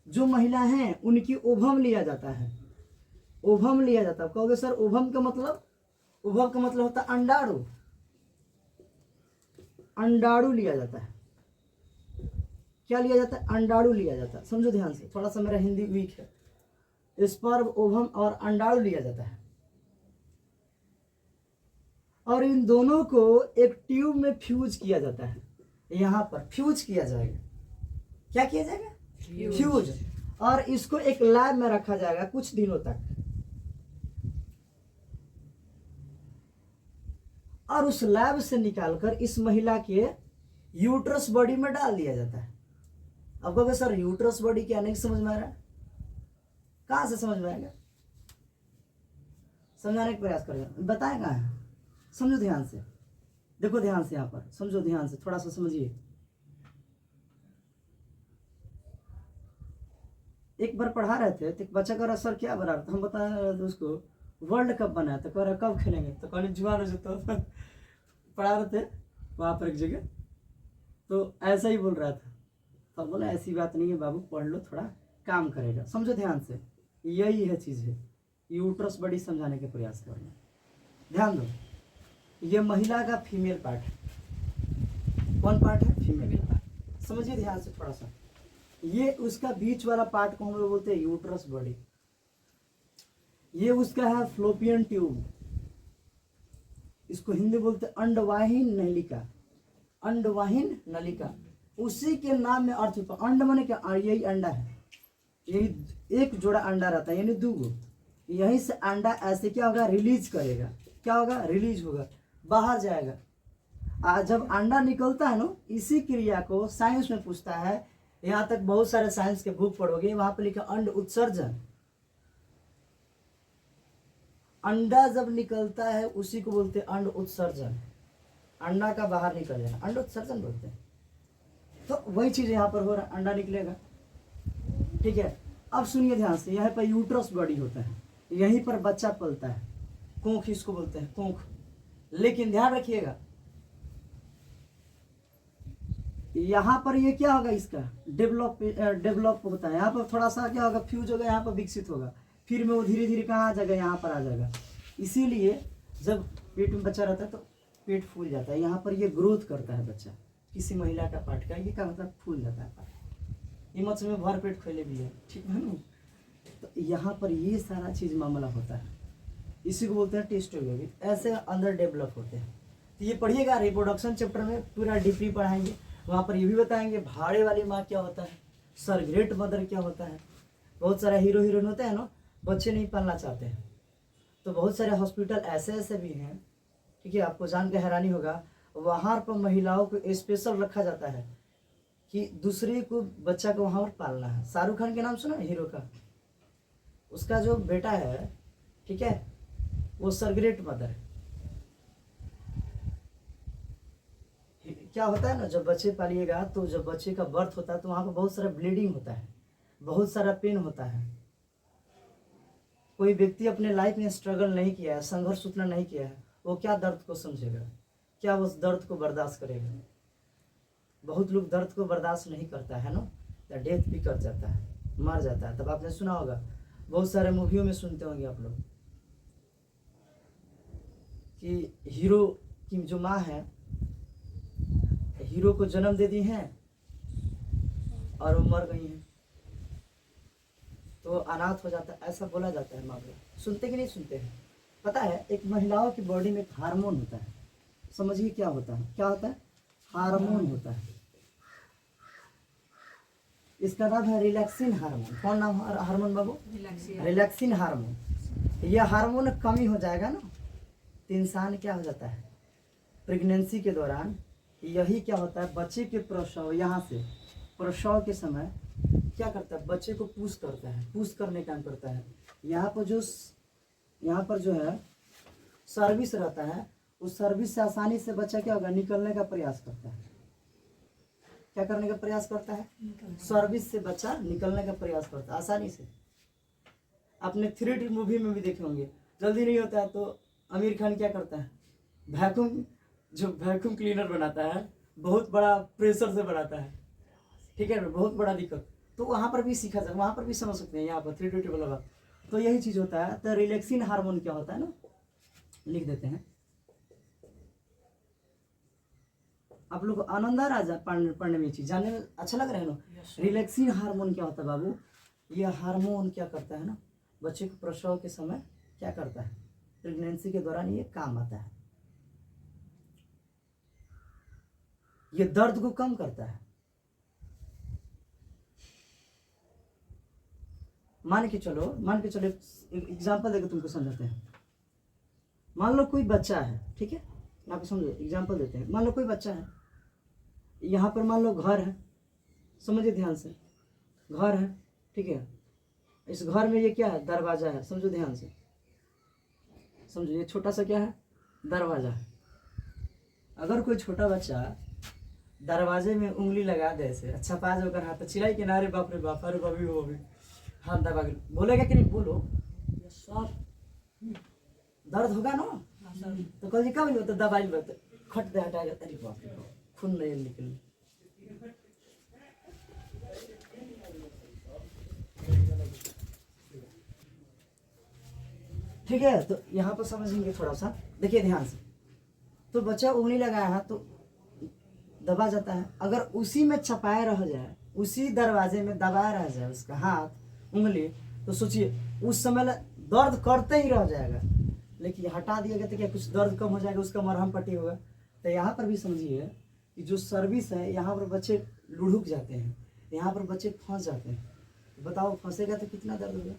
जो महिला हैं उनकी ओभम लिया जाता है। ओभम लिया जाता है। कहोगे सर ओभम का मतलब? ओभम का मतलब होता है अंडाणु। अंडाणु लिया जाता है। क्या लिया जाता है? अंडाणु लिया जाता है। समझो ध्यान से, थोड़ा सा मेरा हिंदी वीक है। स्पर्म, ओभम और अंडाणु लिया जाता है, और इन दोनों को एक ट्यूब में फ्यूज किया जाता है। यहां पर फ्यूज किया जाएगा। क्या किया जाएगा? फ्यूज। और इसको एक लैब में रखा जाएगा कुछ दिनों तक, और उस लैब से निकालकर इस महिला के यूट्रस बॉडी में डाल दिया जाता है। अब कहोगे सर यूट्रस बॉडी क्या? नहीं समझ में आ रहा है? कहां से समझ में आएगा? समझाने का प्रयास करेगा, बताएगा। समझो ध्यान से, देखो ध्यान से, यहां पर समझो ध्यान से, थोड़ा सा समझिए। एक बार पढ़ा रहे थे तो एक बच्चा कह रहा सर क्या बना रहा था, हम बता रहे थे उसको वर्ल्ड कप बना है, तो कह रहा कब खेलेंगे, तो कहने जुआन हो जाता। पढ़ा रहे थे वहां पर एक जगह, तो ऐसा ही बोल रहा था, तो बोला ऐसी बात नहीं है बाबू, पढ़ लो, थोड़ा काम करेगा। समझो ध्यान से, यही है चीज है। यूट्रस बड़ी समझाने के प्रयास कर रहे हैं, ध्यान दो। ये महिला का फीमेल पार्ट है। कौन पार्ट है? Female part. समझिए ध्यान से थोड़ा सा, ये उसका बीच वाला पार्ट को हम लोग बोलते हैं यूट्रस बॉडी। ये उसका है फ्लोपियन ट्यूब, इसको हिंदी बोलते हैं अंडवाहीन नलिका। अंडवाहीन नलिका उसी के नाम में अर्थ होता है। अंड माने क्या? यही अंडा है, यही एक जोड़ा अंडा रहता है, यानी दो गो। यहीं से अंडा ऐसे क्या होगा? रिलीज करेगा। क्या होगा? रिलीज होगा, बाहर जाएगा। आज जब अंडा निकलता है ना, इसी क्रिया को साइंस में पूछता है। यहाँ तक बहुत सारे साइंस के बुक पढ़ोगे, वहां पर लिखा अंड उत्सर्जन। अंडा जब निकलता है उसी को बोलते हैं अंड उत्सर्जन। अंडा का बाहर निकल जाना अंड उत्सर्जन बोलते हैं। तो वही चीज यहाँ पर हो रहा है, अंडा निकलेगा, ठीक है। अब सुनिए ध्यान से, यहाँ पर यूट्रस बॉडी होता है, यहीं पर बच्चा पलता है, कोंख इसको बोलते हैं, कोंख। लेकिन ध्यान रखिएगा, यहाँ पर ये क्या होगा? इसका डेवलप होता है। यहाँ पर थोड़ा सा क्या होगा? फ्यूज होगा, यहाँ पर विकसित होगा, फिर में वो धीरे धीरे कहाँ आ जाएगा? यहाँ पर आ जाएगा। इसीलिए जब पेट में बच्चा रहता है तो पेट फूल जाता है। यहाँ पर ये ग्रोथ करता है बच्चा, किसी महिला का पार्ट का, ये क्या मतलब? फूल जाता है पार्ट। ये मतलब में भर पेट खोले भी है, ठीक है ना। तो यहाँ पर ये सारा चीज मामला होता है। इसी को बोलते हैं टेस्टोग्लोबिन, ऐसे अंदर डेवलप होते हैं। तो ये पढ़िएगा रिप्रोडक्शन चैप्टर में पूरा डीपली पढ़ाएंगे। वहाँ पर ये भी बताएंगे भाड़े वाली माँ क्या होता है, सरग्रेट मदर क्या होता है। बहुत सारे हीरो हीरोइन होते हैं ना, बच्चे नहीं पालना चाहते हैं, तो बहुत सारे हॉस्पिटल ऐसे ऐसे भी हैं, ठीक है, आपको जान के हैरानी होगा, वहाँ पर महिलाओं को स्पेशल रखा जाता है कि दूसरे को बच्चा को वहाँ पर पालना है। शाहरुख खान के नाम सुना है हीरो का, उसका जो बेटा है, ठीक है, वो सरग्रेट मदर है। क्या होता है ना, जब बच्चे पालिएगा तो जब बच्चे का बर्थ होता है तो वहाँ पर बहुत सारा ब्लीडिंग होता है, बहुत सारा पेन होता है। कोई व्यक्ति अपने लाइफ में स्ट्रगल नहीं किया है, संघर्ष उतना नहीं किया है, वो क्या दर्द को समझेगा, क्या उस दर्द को बर्दाश्त करेगा। बहुत लोग दर्द को बर्दाश्त नहीं करता है ना, या डेथ भी कर जाता है, मर जाता है। तब आपने सुना होगा, बहुत सारे मूवियों में सुनते होंगे आप लोग कि हीरो की जो माँ है, हीरो को जन्म दे दी हैं और वो मर गई हैं, तो अनाथ हो जाता है, ऐसा बोला जाता है मामला। सुनते कि नहीं सुनते हैं? पता है, एक महिलाओं की बॉडी में एक हार्मोन होता है, समझिए क्या होता है, क्या होता है, हार्मोन होता है। इसका नाम है रिलैक्सिन हार्मोन। कौन नाम है हार्मोन बाबू? Relaxin hormone. यह हार्मोन कमी हो जाएगा ना, तो इंसान क्या हो जाता है, प्रेगनेंसी के दौरान यही क्या होता है, बच्चे के प्रसव, यहाँ से प्रसव के समय क्या करता है, बच्चे को पुश करता है, पुश करने काम करता है। यहाँ पर जो है सर्विस रहता है, उस सर्विस से आसानी से बच्चा क्या होगा, निकलने का प्रयास करता है। क्या करने का प्रयास करता है? सर्विस से बच्चा निकलने का प्रयास करता है आसानी से। आपने 3D मूवी में भी देखे होंगे, जल्दी नहीं होता है तो आमिर खान क्या करता है, वैक्यूम क्लीनर बनाता है, बहुत बड़ा प्रेशर से बनाता है, ठीक है, बहुत बड़ा दिक्कत। तो वहाँ पर भी सीखा जाए, वहाँ पर भी समझ सकते हैं, यहाँ पर 3D टेबल होगा तो यही चीज़ होता है। तो रिलैक्सिन हार्मोन क्या होता है ना, लिख देते हैं, आप लोग को आनंद आ रहा है पढ़ने में, चीज़ जानने में अच्छा लग रहा है ना। रिलैक्सिन हार्मोन क्या होता है बाबू, ये हार्मोन क्या करता है ना, बच्चे को प्रसव के समय क्या करता है, प्रेगनेंसी के दौरान ये काम आता है, ये दर्द को कम करता है। मान के चलो एग्जाम्पल देकर तुमको समझाते हैं। मान लो कोई बच्चा है, ठीक है, यहाँ पे समझो, एग्जाम्पल देते हैं। मान लो कोई बच्चा है, यहाँ पर मान लो घर है, समझिए ध्यान से, घर है, ठीक है, इस घर में ये क्या है, दरवाजा है, समझो ध्यान से, समझो, ये छोटा सा क्या है, दरवाजा है। अगर कोई छोटा बच्चा दरवाजे में उंगली लगा दे ऐसे, अच्छा पाज होकर हाथ चिल्लाई के नारे बाप रे बाप, अरे बाबी वो भी हाथ दबा के बोलेगा कि नहीं, बोलो सब दर्द होगा ना, तो कल जी कब तो दवाई तो खट दे हटा जाता, अरे बाप रे खून नहीं निकल। ठीक है, तो यहाँ पर समझेंगे थोड़ा सा, देखिए ध्यान से। तो बच्चा उंगली लगाया है तो दबा जाता है, अगर उसी में छपाए रह जाए, उसी दरवाजे में दबाया रह जाए उसका हाथ उंगली, तो सोचिए उस समय दर्द करते ही रह जाएगा, लेकिन हटा दिया गया तो क्या कुछ दर्द कम हो जाएगा, उसका मरहम पट्टी होगा। तो यहाँ पर भी समझिए कि जो सर्विस है, यहाँ पर बच्चे लुढ़क जाते हैं, यहाँ पर बच्चे फंस जाते हैं, बताओ फंसेगा तो कितना दर्द होगा।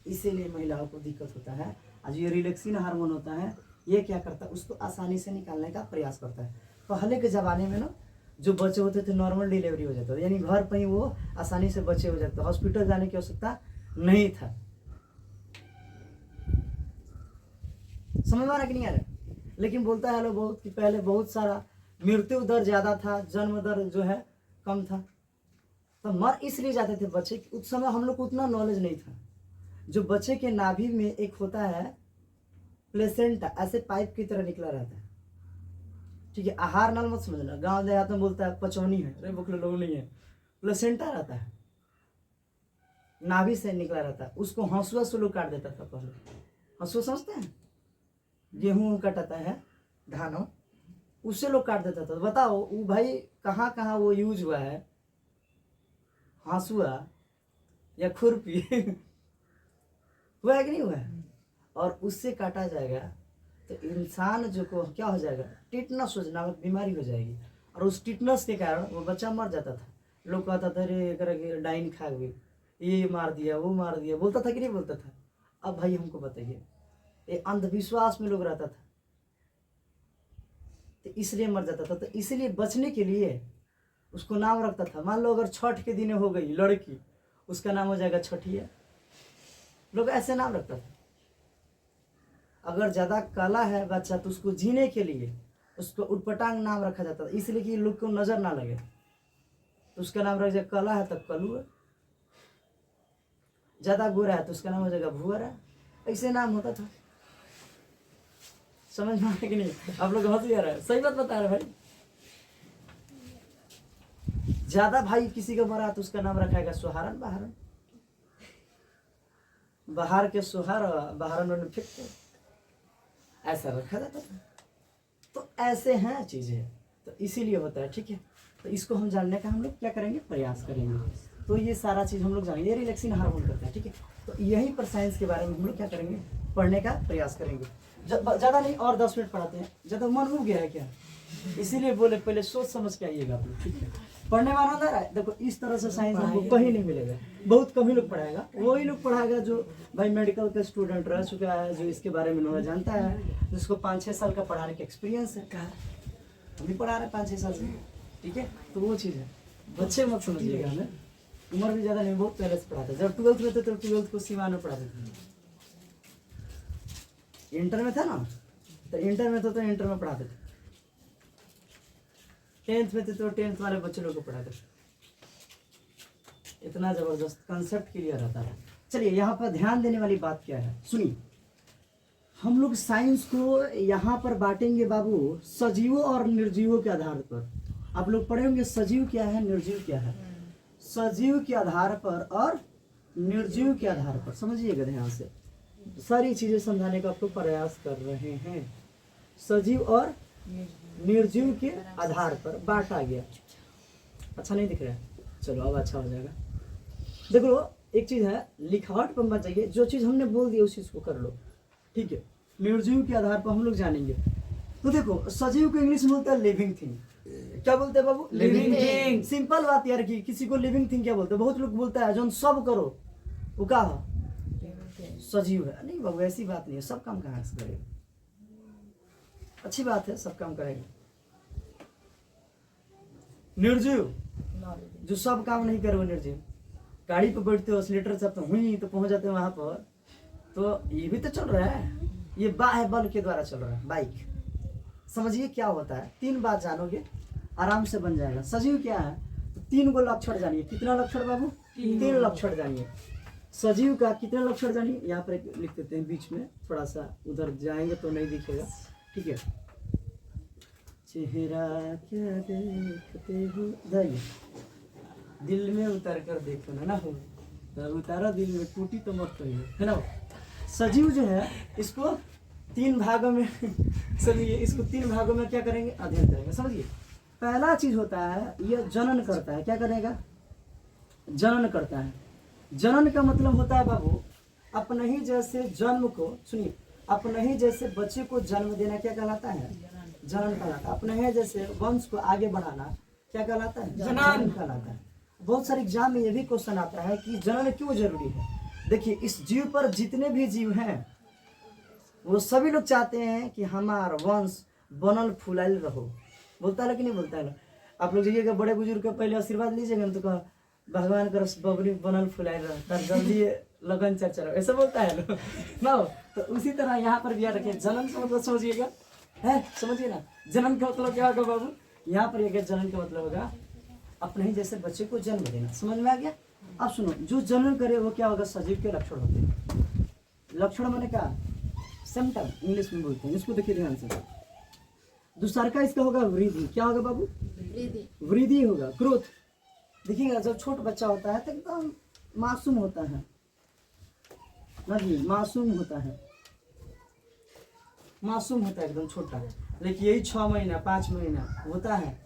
इसीलिए महिलाओं को दिक्कत होता है। आज ये रिलैक्सिन हार्मोन होता है, ये क्या करता है, उसको आसानी से निकालने का प्रयास करता है। पहले के ज़माने में ना जो बच्चे होते थे नॉर्मल डिलीवरी हो जाता था, यानी घर पर ही वो आसानी से बच्चे हो जाते, हॉस्पिटल जाने की आवश्यकता नहीं था। समझ में आ रहा कि नहीं आ रहा? लेकिन बोलता है लोग बहुत कि पहले बहुत सारा मृत्यु दर ज़्यादा था, जन्म दर जो है कम था, तो मर इसलिए जाते थे बच्चे। उस समय हम लोग को उतना नॉलेज नहीं था। जो बच्चे के नाभि में एक होता है प्लेसेंटा, ऐसे पाइप की तरह निकला रहता है, ठीक है, आहार नाल मत समझना, गांव देहात में बोलता है पचौनी है, अरे बुखले लोग नहीं है, प्लेसेंटा रहता है, नाभि से निकला रहता है, उसको हंसुआ से लोग काट देता था पहले। हंसुआ समझते हैं, गेहूं कटाता है, धानों, उससे लोग काट देता था। तो बताओ वो भाई कहाँ कहाँ वो यूज हुआ है, हंसुआ या खुरपी हुआ है कि नहीं हुआ है? और उससे काटा जाएगा तो इंसान जो को क्या हो जाएगा, टिटनस नामक बीमारी हो जाएगी। और उस टिटनस के कारण वो बच्चा मर जाता था। लोग कहता था अरे करके डाइन खा गई, ये मार दिया वो मार दिया, बोलता था कि नहीं बोलता था। अब भाई हमको बताइए, ये अंधविश्वास में लोग रहता था तो इसलिए मर जाता था। तो इसलिए बचने के लिए उसको नाम रखता था। मान लो अगर छठ के दिन हो गई लड़की, उसका नाम हो जाएगा छठिया, लोग ऐसे नाम रखता था। अगर ज़्यादा काला है बच्चा तो उसको जीने के लिए उसको उटपटांग नाम रखा जाता था, इसलिए कि लोग को नज़र ना लगे, तो उसका नाम रख जाए। काला है तो कलू है, ज़्यादा गोरा है तो उसका नाम हो जाएगा भुअर है, ऐसे नाम होता था। समझ में आ रहा है कि नहीं? आप लोग हंसी आ रहा है, सही बात बता रहे भाई। ज्यादा भाई किसी का मरा तो उसका नाम रखाएगा सुहारन बहारन, बाहर के सुहार बहारन में फेंकते, ऐसा रखा जाता था। तो ऐसे हैं चीजें, तो इसीलिए होता है। ठीक है, तो इसको हम जानने का हम लोग क्या करेंगे, प्रयास करेंगे। तो ये सारा चीज हम लोग जानेंगे, ये रिलैक्सिंग हार्मोन करता है। ठीक है, तो यहीं पर साइंस के बारे में हम लोग क्या करेंगे, पढ़ने का प्रयास करेंगे। ज़्यादा नहीं, और 10 मिनट पढ़ाते हैं, ज़्यादा मन हो गया है क्या, इसीलिए बोले पहले सोच समझ के आइएगा आप लोग। ठीक है, पढ़ने में आनंद आ रहा है। देखो इस तरह से साइंस हमको कहीं नहीं मिलेगा, बहुत कम ही लोग पढ़ाएगा। वही लोग पढ़ाएगा जो भाई मेडिकल का स्टूडेंट रह चुका है, जो इसके बारे में नॉलेज जानता है, जिसको 5-6 साल का पढ़ाने का एक्सपीरियंस है। हम भी पढ़ा रहे हैं 5-6 साल से। ठीक है, तो वो चीज़ है, बच्चे मत समझिएगा। हमें उम्र भी ज़्यादा नहीं, बहुत पहले से पढ़ाते। जब 12th में थे तो 12th को सीवान में पढ़ाते थे। इंटर में था ना, तो इंटर में तो इंटर में पढ़ाते थे। 10th में थे तो 10th वाले बच्चे लोग को पढ़ाते थे। इतना जबरदस्त कंसेप्ट क्लियर रहता है। चलिए यहाँ पर ध्यान देने वाली बात क्या है, सुनिए। हम लोग साइंस को यहाँ पर बांटेंगे बाबू सजीवों और निर्जीवों के आधार पर। आप लोग पढ़े होंगे सजीव क्या है, निर्जीव क्या है। सजीव के आधार पर और निर्जीव के आधार पर, समझिएगा ध्यान से, सारी चीजें समझाने का आपको प्रयास कर रहे हैं। सजीव और निर्जीव के आधार पर बांटा गया। अच्छा नहीं दिख रहा है, चलो अब अच्छा हो जाएगा। देखो एक चीज है, लिखावट पर मत जाइए, जो चीज हमने बोल दिया उस चीज को कर लो। ठीक है, निर्जीव के आधार पर हम लोग जानेंगे। तो देखो सजीव को इंग्लिश में बोलते हैं लिविंग थिंग। क्या बोलते हैं बाबू, लिविंग थिंग। सिंपल बात यार, की किसी को लिविंग थिंग क्या बोलते हैं। बहुत लोग बोलता है जो सब करो वो क्या है, सजीव है। नहीं बाबू ऐसी बात नहीं है, सब काम कहाँ से करेगा। अच्छी बात है, सब काम करेगा। निर्जीव जो सब काम नहीं करे वो निर्जीव। गाड़ी पर बैठते हो, एक्सीलेटर चाहते हुई तो पहुंच जाते हो वहां पर, तो ये भी तो चल रहा है, ये बाह्य बल के द्वारा चल रहा है बाइक। समझिए क्या होता है, 3 बात जानोगे आराम से बन जाएगा। सजीव क्या है, तो 3 गो लक्षण जानिए। कितना लक्षण बाबू, 3 लक्षण जानिए। सजीव का कितने लक्षण जानिए, यहाँ पर एक लिख देते हैं बीच में, थोड़ा सा उधर जाएंगे तो नहीं दिखेगा। ठीक है, चेहरा क्या देखते हो, दिल में उतर कर देखो ना हो, तो उतारा दिल में, टूटी तो मत करिए, है ना। सजीव जो है इसको 3 भागों में चलिए इसको 3 भागों में क्या करेंगे, अध्ययन करेंगे। समझिए पहला चीज होता है ये जनन करता है। क्या करेगा, जनन करता है। जनन का मतलब होता है बाबू अपने ही जैसे जन्म को, सुनिए, अपने ही जैसे बच्चे को जन्म देना क्या कहलाता है, जनन कहलाता है। अपने ही जैसे वंश को आगे बढ़ाना क्या कहलाता है, जनन कहलाता है। बहुत सारे एग्जाम में ये भी क्वेश्चन आता है कि जनन क्यों जरूरी है। देखिए इस जीव पर जितने भी जीव हैं वो सभी लोग चाहते हैं कि हमारा वंश बनल फुलाइल रहो। बोलता है कि नहीं बोलता है। आप लोग जाइएगा बड़े बुजुर्ग का पहले आशीर्वाद लीजिएगा तो कहा भगवान का बबरी बनल फुलाइल रहो, तब जल्दी लगन चर्चा रहो, ऐसा बोलता है लोग ना। तो उसी तरह यहाँ पर भी याद रखिए, जनन का मतलब समझिएगा, है समझिए ना। जनन का मतलब क्या होगा बाबू, यहाँ पर यह जनन का मतलब होगा अपने ही जैसे बच्चे को जन्म देना। समझ में आ गया। अब सुनो, जो जनन करे वो क्या होगा, सजीव के लक्षण होते हैं। लक्षण मैंने क्या, सिम्टम इंग्लिश में बोलते हैं। इसको देखिए ध्यान से। दूसरा का इसका होगा वृद्धि। क्या होगा बाबू, वृद्धि होगा, ग्रोथ। देखिएगा जब छोट बच्चा होता है तो एकदम मासूम होता है ना जी, मासूम होता है, मासूम होता है एकदम छोटा। लेकिन यही 6 महीना 5 महीना होता है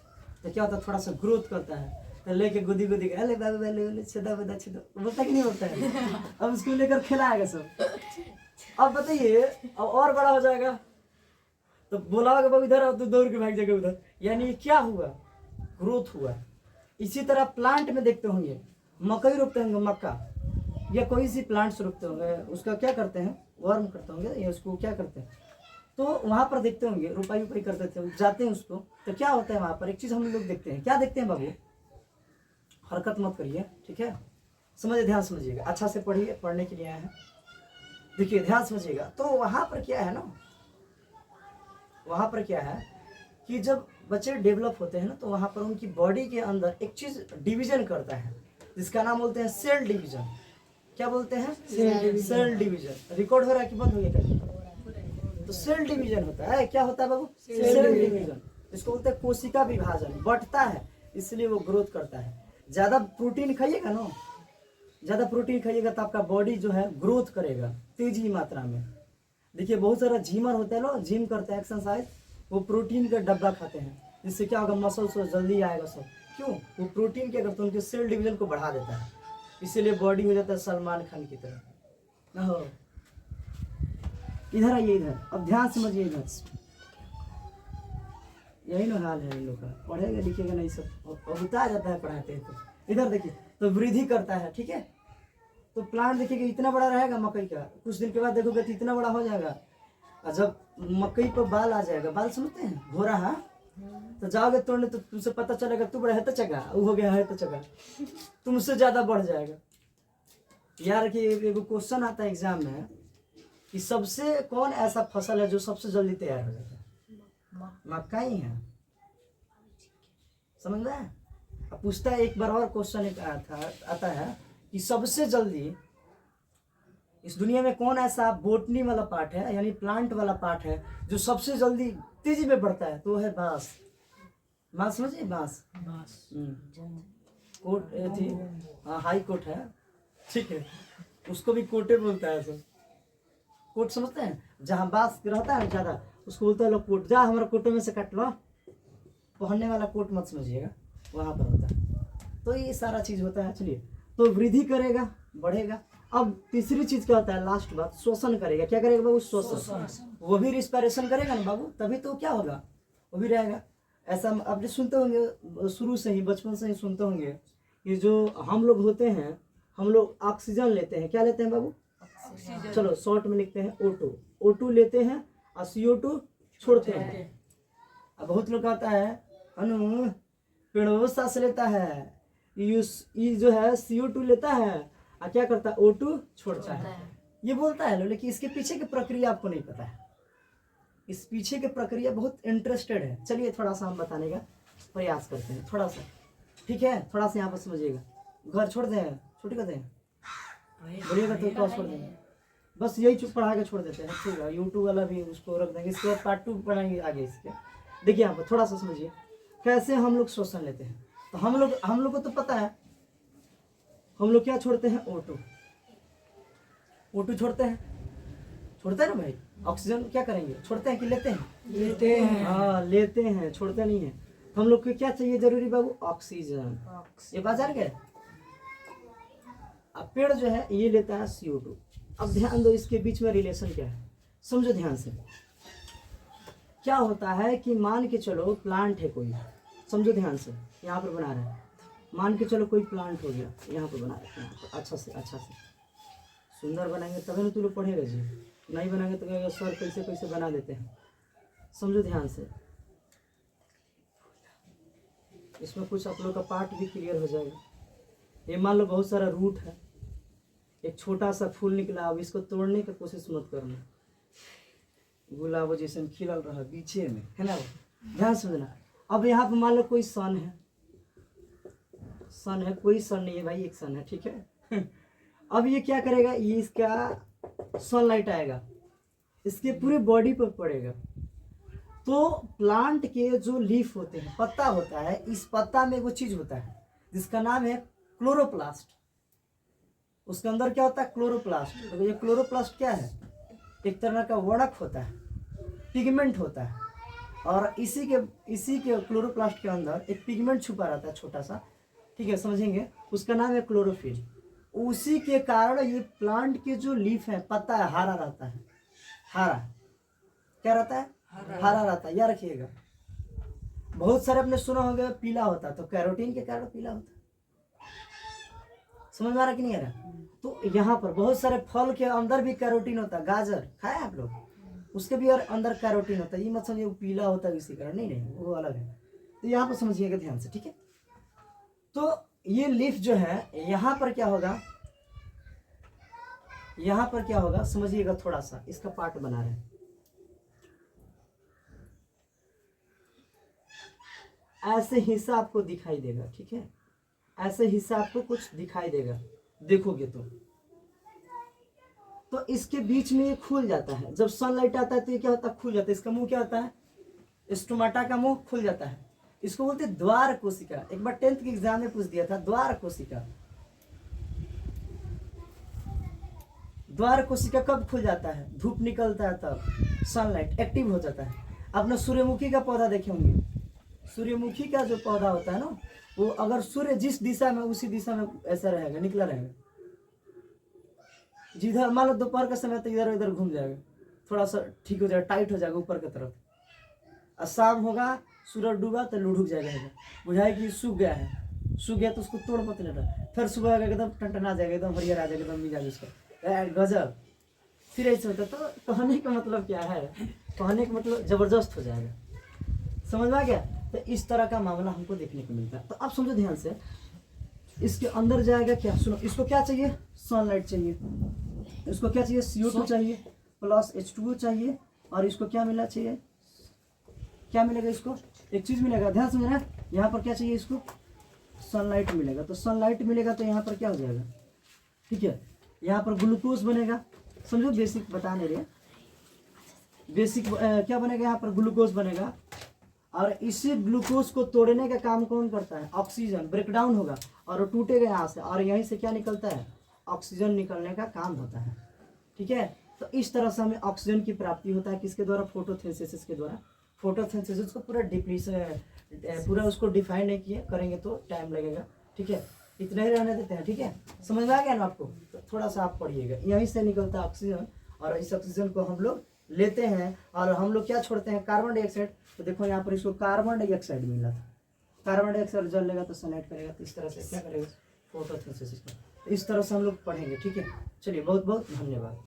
तो क्या होता है, थोड़ा सा ग्रोथ करता है, तो लेके गोदी गोदी के अले बाबा छेदा बदा छेदा बोलता कि नहीं होता है। अब उसको लेकर खिलाएगा सब, अब बताइए, अब और बड़ा हो जाएगा तो बोला कि बाबू इधर आओ, तो दौड़ के भाग जाएगा उधर। यानी क्या हुआ, ग्रोथ हुआ। इसी तरह प्लांट में देखते होंगे, मकई रोपते होंगे, मक्का या कोई सी प्लांट्स रोपते होंगे, उसका क्या करते हैं, वर्म करते होंगे या उसको क्या करते हैं, तो वहां पर देखते होंगे रुपाई उपाई करते थे, जाते हैं उसको, तो क्या होता है वहां पर एक चीज हम लोग देखते हैं। क्या देखते हैं बाबू, हरकत मत करिए, ठीक है, समझिए, ध्यान समझिएगा, अच्छा से पढ़िए, पढ़ने के लिए आए हैं, देखिए ध्यान समझिएगा। तो वहां पर क्या है ना, वहां पर क्या है कि जब बच्चे डेवलप होते हैं ना, तो वहां पर उनकी बॉडी के अंदर एक चीज डिवीजन करता है, जिसका नाम बोलते हैं सेल डिवीजन। क्या बोलते हैं, सेल डिवीजन। रिकॉर्ड हो रहा है कि बंद हो गया क्या? तो सेल डिवीजन होता है, क्या होता है बाबू, सेल डिवीजन। इसको बोलते हैं कोशिका विभाजन, बढ़ता है, इसलिए वो ग्रोथ करता है। ज्यादा प्रोटीन खाइएगा ना, ज्यादा प्रोटीन खाइएगा तो आपका बॉडी जो है ग्रोथ करेगा तेजी मात्रा में। देखिए बहुत सारा जिमर होते हैं लोग, जिम करते हैं, एक्सरसाइज, वो प्रोटीन का डब्बा खाते हैं, जिससे क्या होगा, मसल से जल्दी आएगा सब। क्यों, वो प्रोटीन क्या करता है, उनके सेल डिवीजन को बढ़ा देता है, इसीलिए बॉडी हो जाता है सलमान खान की तरह। ना हो, इधर आइए, इधर अब ध्यान समझिए, इधर यही ना हाल है इन लोग का, पढ़ेगा लिखेगा नहीं, सब उतार जाता है पढ़ाते हैं। तो इधर देखिए, तो वृद्धि करता है, ठीक है। तो प्लांट देखिएगा इतना बड़ा रहेगा मकई का, कुछ दिन के बाद देखोगे तो इतना बड़ा हो जाएगा। और जब मकई पर बाल आ जाएगा, बाल समझते हैं, हो रहा है, तो जाओगे तोड़ने तो तुमसे पता चलेगा तू बड़ा है तो चगा, वो हो गया है तो चगा, तुमसे ज्यादा बढ़ जाएगा। यार कि एक क्वेश्चन आता है एग्जाम में कि सबसे कौन ऐसा फसल है जो सबसे जल्दी तैयार हो जाता है, मक्का ही है, समझ में। अब पूछता है एक बार और क्वेश्चन एक आता है कि सबसे जल्दी इस दुनिया में कौन ऐसा बोटनी वाला पार्ट है, यानी प्लांट वाला पार्ट है, जो सबसे जल्दी तेजी में बढ़ता है, तो वो है बांस। बांस समझिए, बांस, कोट थी, हाँ हाई कोट है, ठीक है, उसको भी कोटे बोलता है सब, कोट समझते हैं, जहाँ बांस रहता है ज्यादा उसको बोलते हैं लोग कोट। जा हमारा कोटों में से काट लो, पहनने वाला कोट मत समझिएगा, वहां पर होता है। तो ये सारा चीज होता है। चलिए, तो वृद्धि करेगा, बढ़ेगा। अब तीसरी चीज क्या होता है, लास्ट बात, शोषण करेगा। क्या करेगा बाबू, शोषण। वो भी रिस्पायरेशन करेगा ना बाबू, तभी तो क्या होगा, वो भी रहेगा। ऐसा आप जो सुनते होंगे शुरू से ही, बचपन से ही सुनते होंगे कि जो हम लोग होते हैं, हम लोग ऑक्सीजन लेते हैं, क्या लेते हैं बाबू, चलो शॉर्ट में लिखते हैं O2, O2 लेते हैं और CO2 छोड़ते हैं। अब बहुत लोग कहता है अनु पेड़ों सांस लेता है, ये जो है CO2 लेता है और क्या करता है, O2 छोड़ता है, ये बोलता है। लेकिन इसके पीछे की प्रक्रिया आपको नहीं पता है, इस पीछे की प्रक्रिया बहुत इंटरेस्टेड है। चलिए थोड़ा सा हम बताने का प्रयास करते हैं, थोड़ा सा, ठीक है, थोड़ा सा यहाँ पर समझिएगा। घर छोड़ दें, छुट्टी कर दें, बोलिएगा तो क्लास छोड़ देंगे, बस यही चुप पढ़ा के छोड़ देते हैं, ठीक है। यूट्यूब वाला भी उसको रख देंगे, इसके बाद पार्ट 2 पढ़ाएंगे आगे इसके। देखिए यहाँ पर थोड़ा सा समझिए कैसे हम लोग शोषण लेते हैं। तो हम लोग को तो पता है, हम लोग क्या छोड़ते हैं, O2 छोड़ते हैं ना भाई। ऑक्सीजन क्या करेंगे, छोड़ते हैं कि लेते हैं, लेते हैं, हाँ लेते हैं, छोड़ते नहीं है। हम लोग को क्या चाहिए जरूरी बाबू, ऑक्सीजन। ये बाजार गए। अब पेड़ जो है ये लेता है CO2। अब ध्यान दो, इसके बीच में रिलेशन क्या है, समझो ध्यान से। क्या होता है कि मान के चलो प्लांट है कोई, समझो ध्यान से, यहाँ पर बना रहे हैं, मान के चलो कोई प्लांट हो गया, यहाँ पर बना रहे हैं, अच्छा से सुंदर बनाएंगे तभी ना तू लोग पढ़ेगा जी, नहीं बनाएंगे तो कहेगा सर कैसे बना देते हैं। समझो ध्यान से, इसमें कुछ आप लोग का पार्ट भी क्लियर हो जाएगा। ये मान लो बहुत सारा रूट है, एक छोटा सा फूल निकला, अब इसको तोड़ने की कोशिश मत करना, गुलाब जैसे खिलल रहा पीछे में, है ना, ध्यान समझना। अब यहाँ पे मान लो कोई सन है, कोई सन नहीं है भाई, एक सन है, ठीक है। अब ये क्या करेगा, ये इसका सनलाइट आएगा, इसके पूरे बॉडी पर पड़ेगा। तो प्लांट के जो लीफ होते हैं, पत्ता होता है, इस पत्ता में वो चीज होता है जिसका नाम है क्लोरोप्लास्ट। उसके अंदर क्या होता है, क्लोरोप्लास्ट। तो ये क्लोरोप्लास्ट क्या है, एक तरह का वर्णक होता है, पिगमेंट होता है। और इसी के क्लोरोप्लास्ट के अंदर एक पिगमेंट छुपा रहता है छोटा सा, ठीक है, समझेंगे, उसका नाम है क्लोरोफिल। उसी के कारण ये प्लांट के जो लीफ है, पत्ता है, हरा रहता है। हरा क्या रहता है? हरा रहता है, याद रखिएगा। बहुत सारे आपने सुना होगा पीला होता है, तो कैरोटीन के कारण पीला होता है। समझ में आ रहा कि नहीं आ रहा? तो यहाँ पर बहुत सारे फल के अंदर भी कैरोटीन होता है। गाजर खाए आप लोग, उसके भी और अंदर कैरोटीन होता है। ये मत समझिए वो पीला होता है इसी कारण, नहीं नहीं, वो अलग है। तो यहाँ पर समझिएगा ध्यान से, ठीक है। तो ये लीफ जो है, यहाँ पर क्या होगा, यहाँ पर क्या होगा समझिएगा। थोड़ा सा इसका पार्ट बना रहे हैं, ऐसे हिस्सा आपको दिखाई देगा, ठीक है। ऐसे हिस्सा आपको कुछ दिखाई देगा, देखोगे तो इसके बीच में ये खुल जाता है। जब सनलाइट आता है तो ये क्या होता है, खुल जाता है। इसका मुंह क्या होता है, स्टोमाटा का मुंह खुल जाता है। इसको बोलते हैं द्वार कोशिका। एक बार 10th के एग्जाम में पूछ दिया था, द्वार कोशिका। द्वार कोशिका कब खुल जाता है? धूप निकलता है तब, सनलाइट एक्टिव हो जाता है। आपने सूर्यमुखी का पौधा देखे होंगे। सूर्यमुखी का जो पौधा होता है ना, वो अगर सूर्य जिस दिशा में, उसी दिशा में ऐसा रहेगा, निकला रहेगा। जिधर मान लो दोपहर का समय तो इधर उधर घूम जाएगा, थोड़ा सा ठीक हो जाएगा, टाइट हो जाएगा ऊपर की तरफ। और शाम होगा, सूरज डूबा तो लुढ़क जाएगा, बुझाए कि सूख गया है। सूख गया तो उसको तोड़ मत लेना, फिर सुबह एकदम टनटना जाएगा, एकदम हरियर आ जाएगा, एकदम मिजाज उसका गजब। फिर ऐसे होता। तो कहने का मतलब क्या है, कहने का मतलब जबरदस्त हो जाएगा। समझ में आ गया? तो इस तरह का मामला हमको देखने को मिलता है। तो आप समझो ध्यान से, इसके अंदर जाएगा क्या, सुनो। इसको क्या चाहिए, सनलाइट चाहिए। इसको क्या चाहिए, CO2 चाहिए प्लस H2O चाहिए। और इसको क्या मिलना चाहिए, क्या मिलेगा इसको, एक चीज मिलेगा, ध्यान समझना। यहाँ पर क्या चाहिए इसको, सनलाइट मिलेगा। तो सनलाइट मिलेगा तो यहाँ पर क्या हो जाएगा, ठीक है। यहाँ पर ग्लूकोज बनेगा। समझो, बेसिक बता नहीं रहे, बेसिक क्या बनेगा, यहाँ पर ग्लूकोज बनेगा। और इसी ग्लूकोज को तोड़ने का काम कौन करता है, ऑक्सीजन। ब्रेकडाउन होगा और वो टूटेगा यहाँ से, और यहीं से क्या निकलता है, ऑक्सीजन निकलने का काम होता है, ठीक है। तो इस तरह से हमें ऑक्सीजन की प्राप्ति होता है, किसके द्वारा, फोटोसिंथेसिस के द्वारा। फोटोसिंथेसिस को पूरा पूरा उसको डिफाइन नहीं किए, करेंगे तो टाइम लगेगा, ठीक है। इतना ही रहने देते हैं, ठीक है। समझ में आ गया ना आपको? तो थोड़ा सा आप पढ़िएगा। यहीं से निकलता है ऑक्सीजन, और इस ऑक्सीजन को हम लोग लेते हैं, और हम लोग क्या छोड़ते हैं, कार्बन डाइऑक्साइड। तो देखो यहाँ पर इसको कार्बन डाइऑक्साइड मिला था। कार्बन डाइऑक्साइड जल लेगा तो सनलाइट करेगा, तो इस तरह से क्या करेगा, फोटोसिंथेसिस। इस तरह से हम लोग पढ़ेंगे, ठीक है। चलिए, बहुत बहुत धन्यवाद।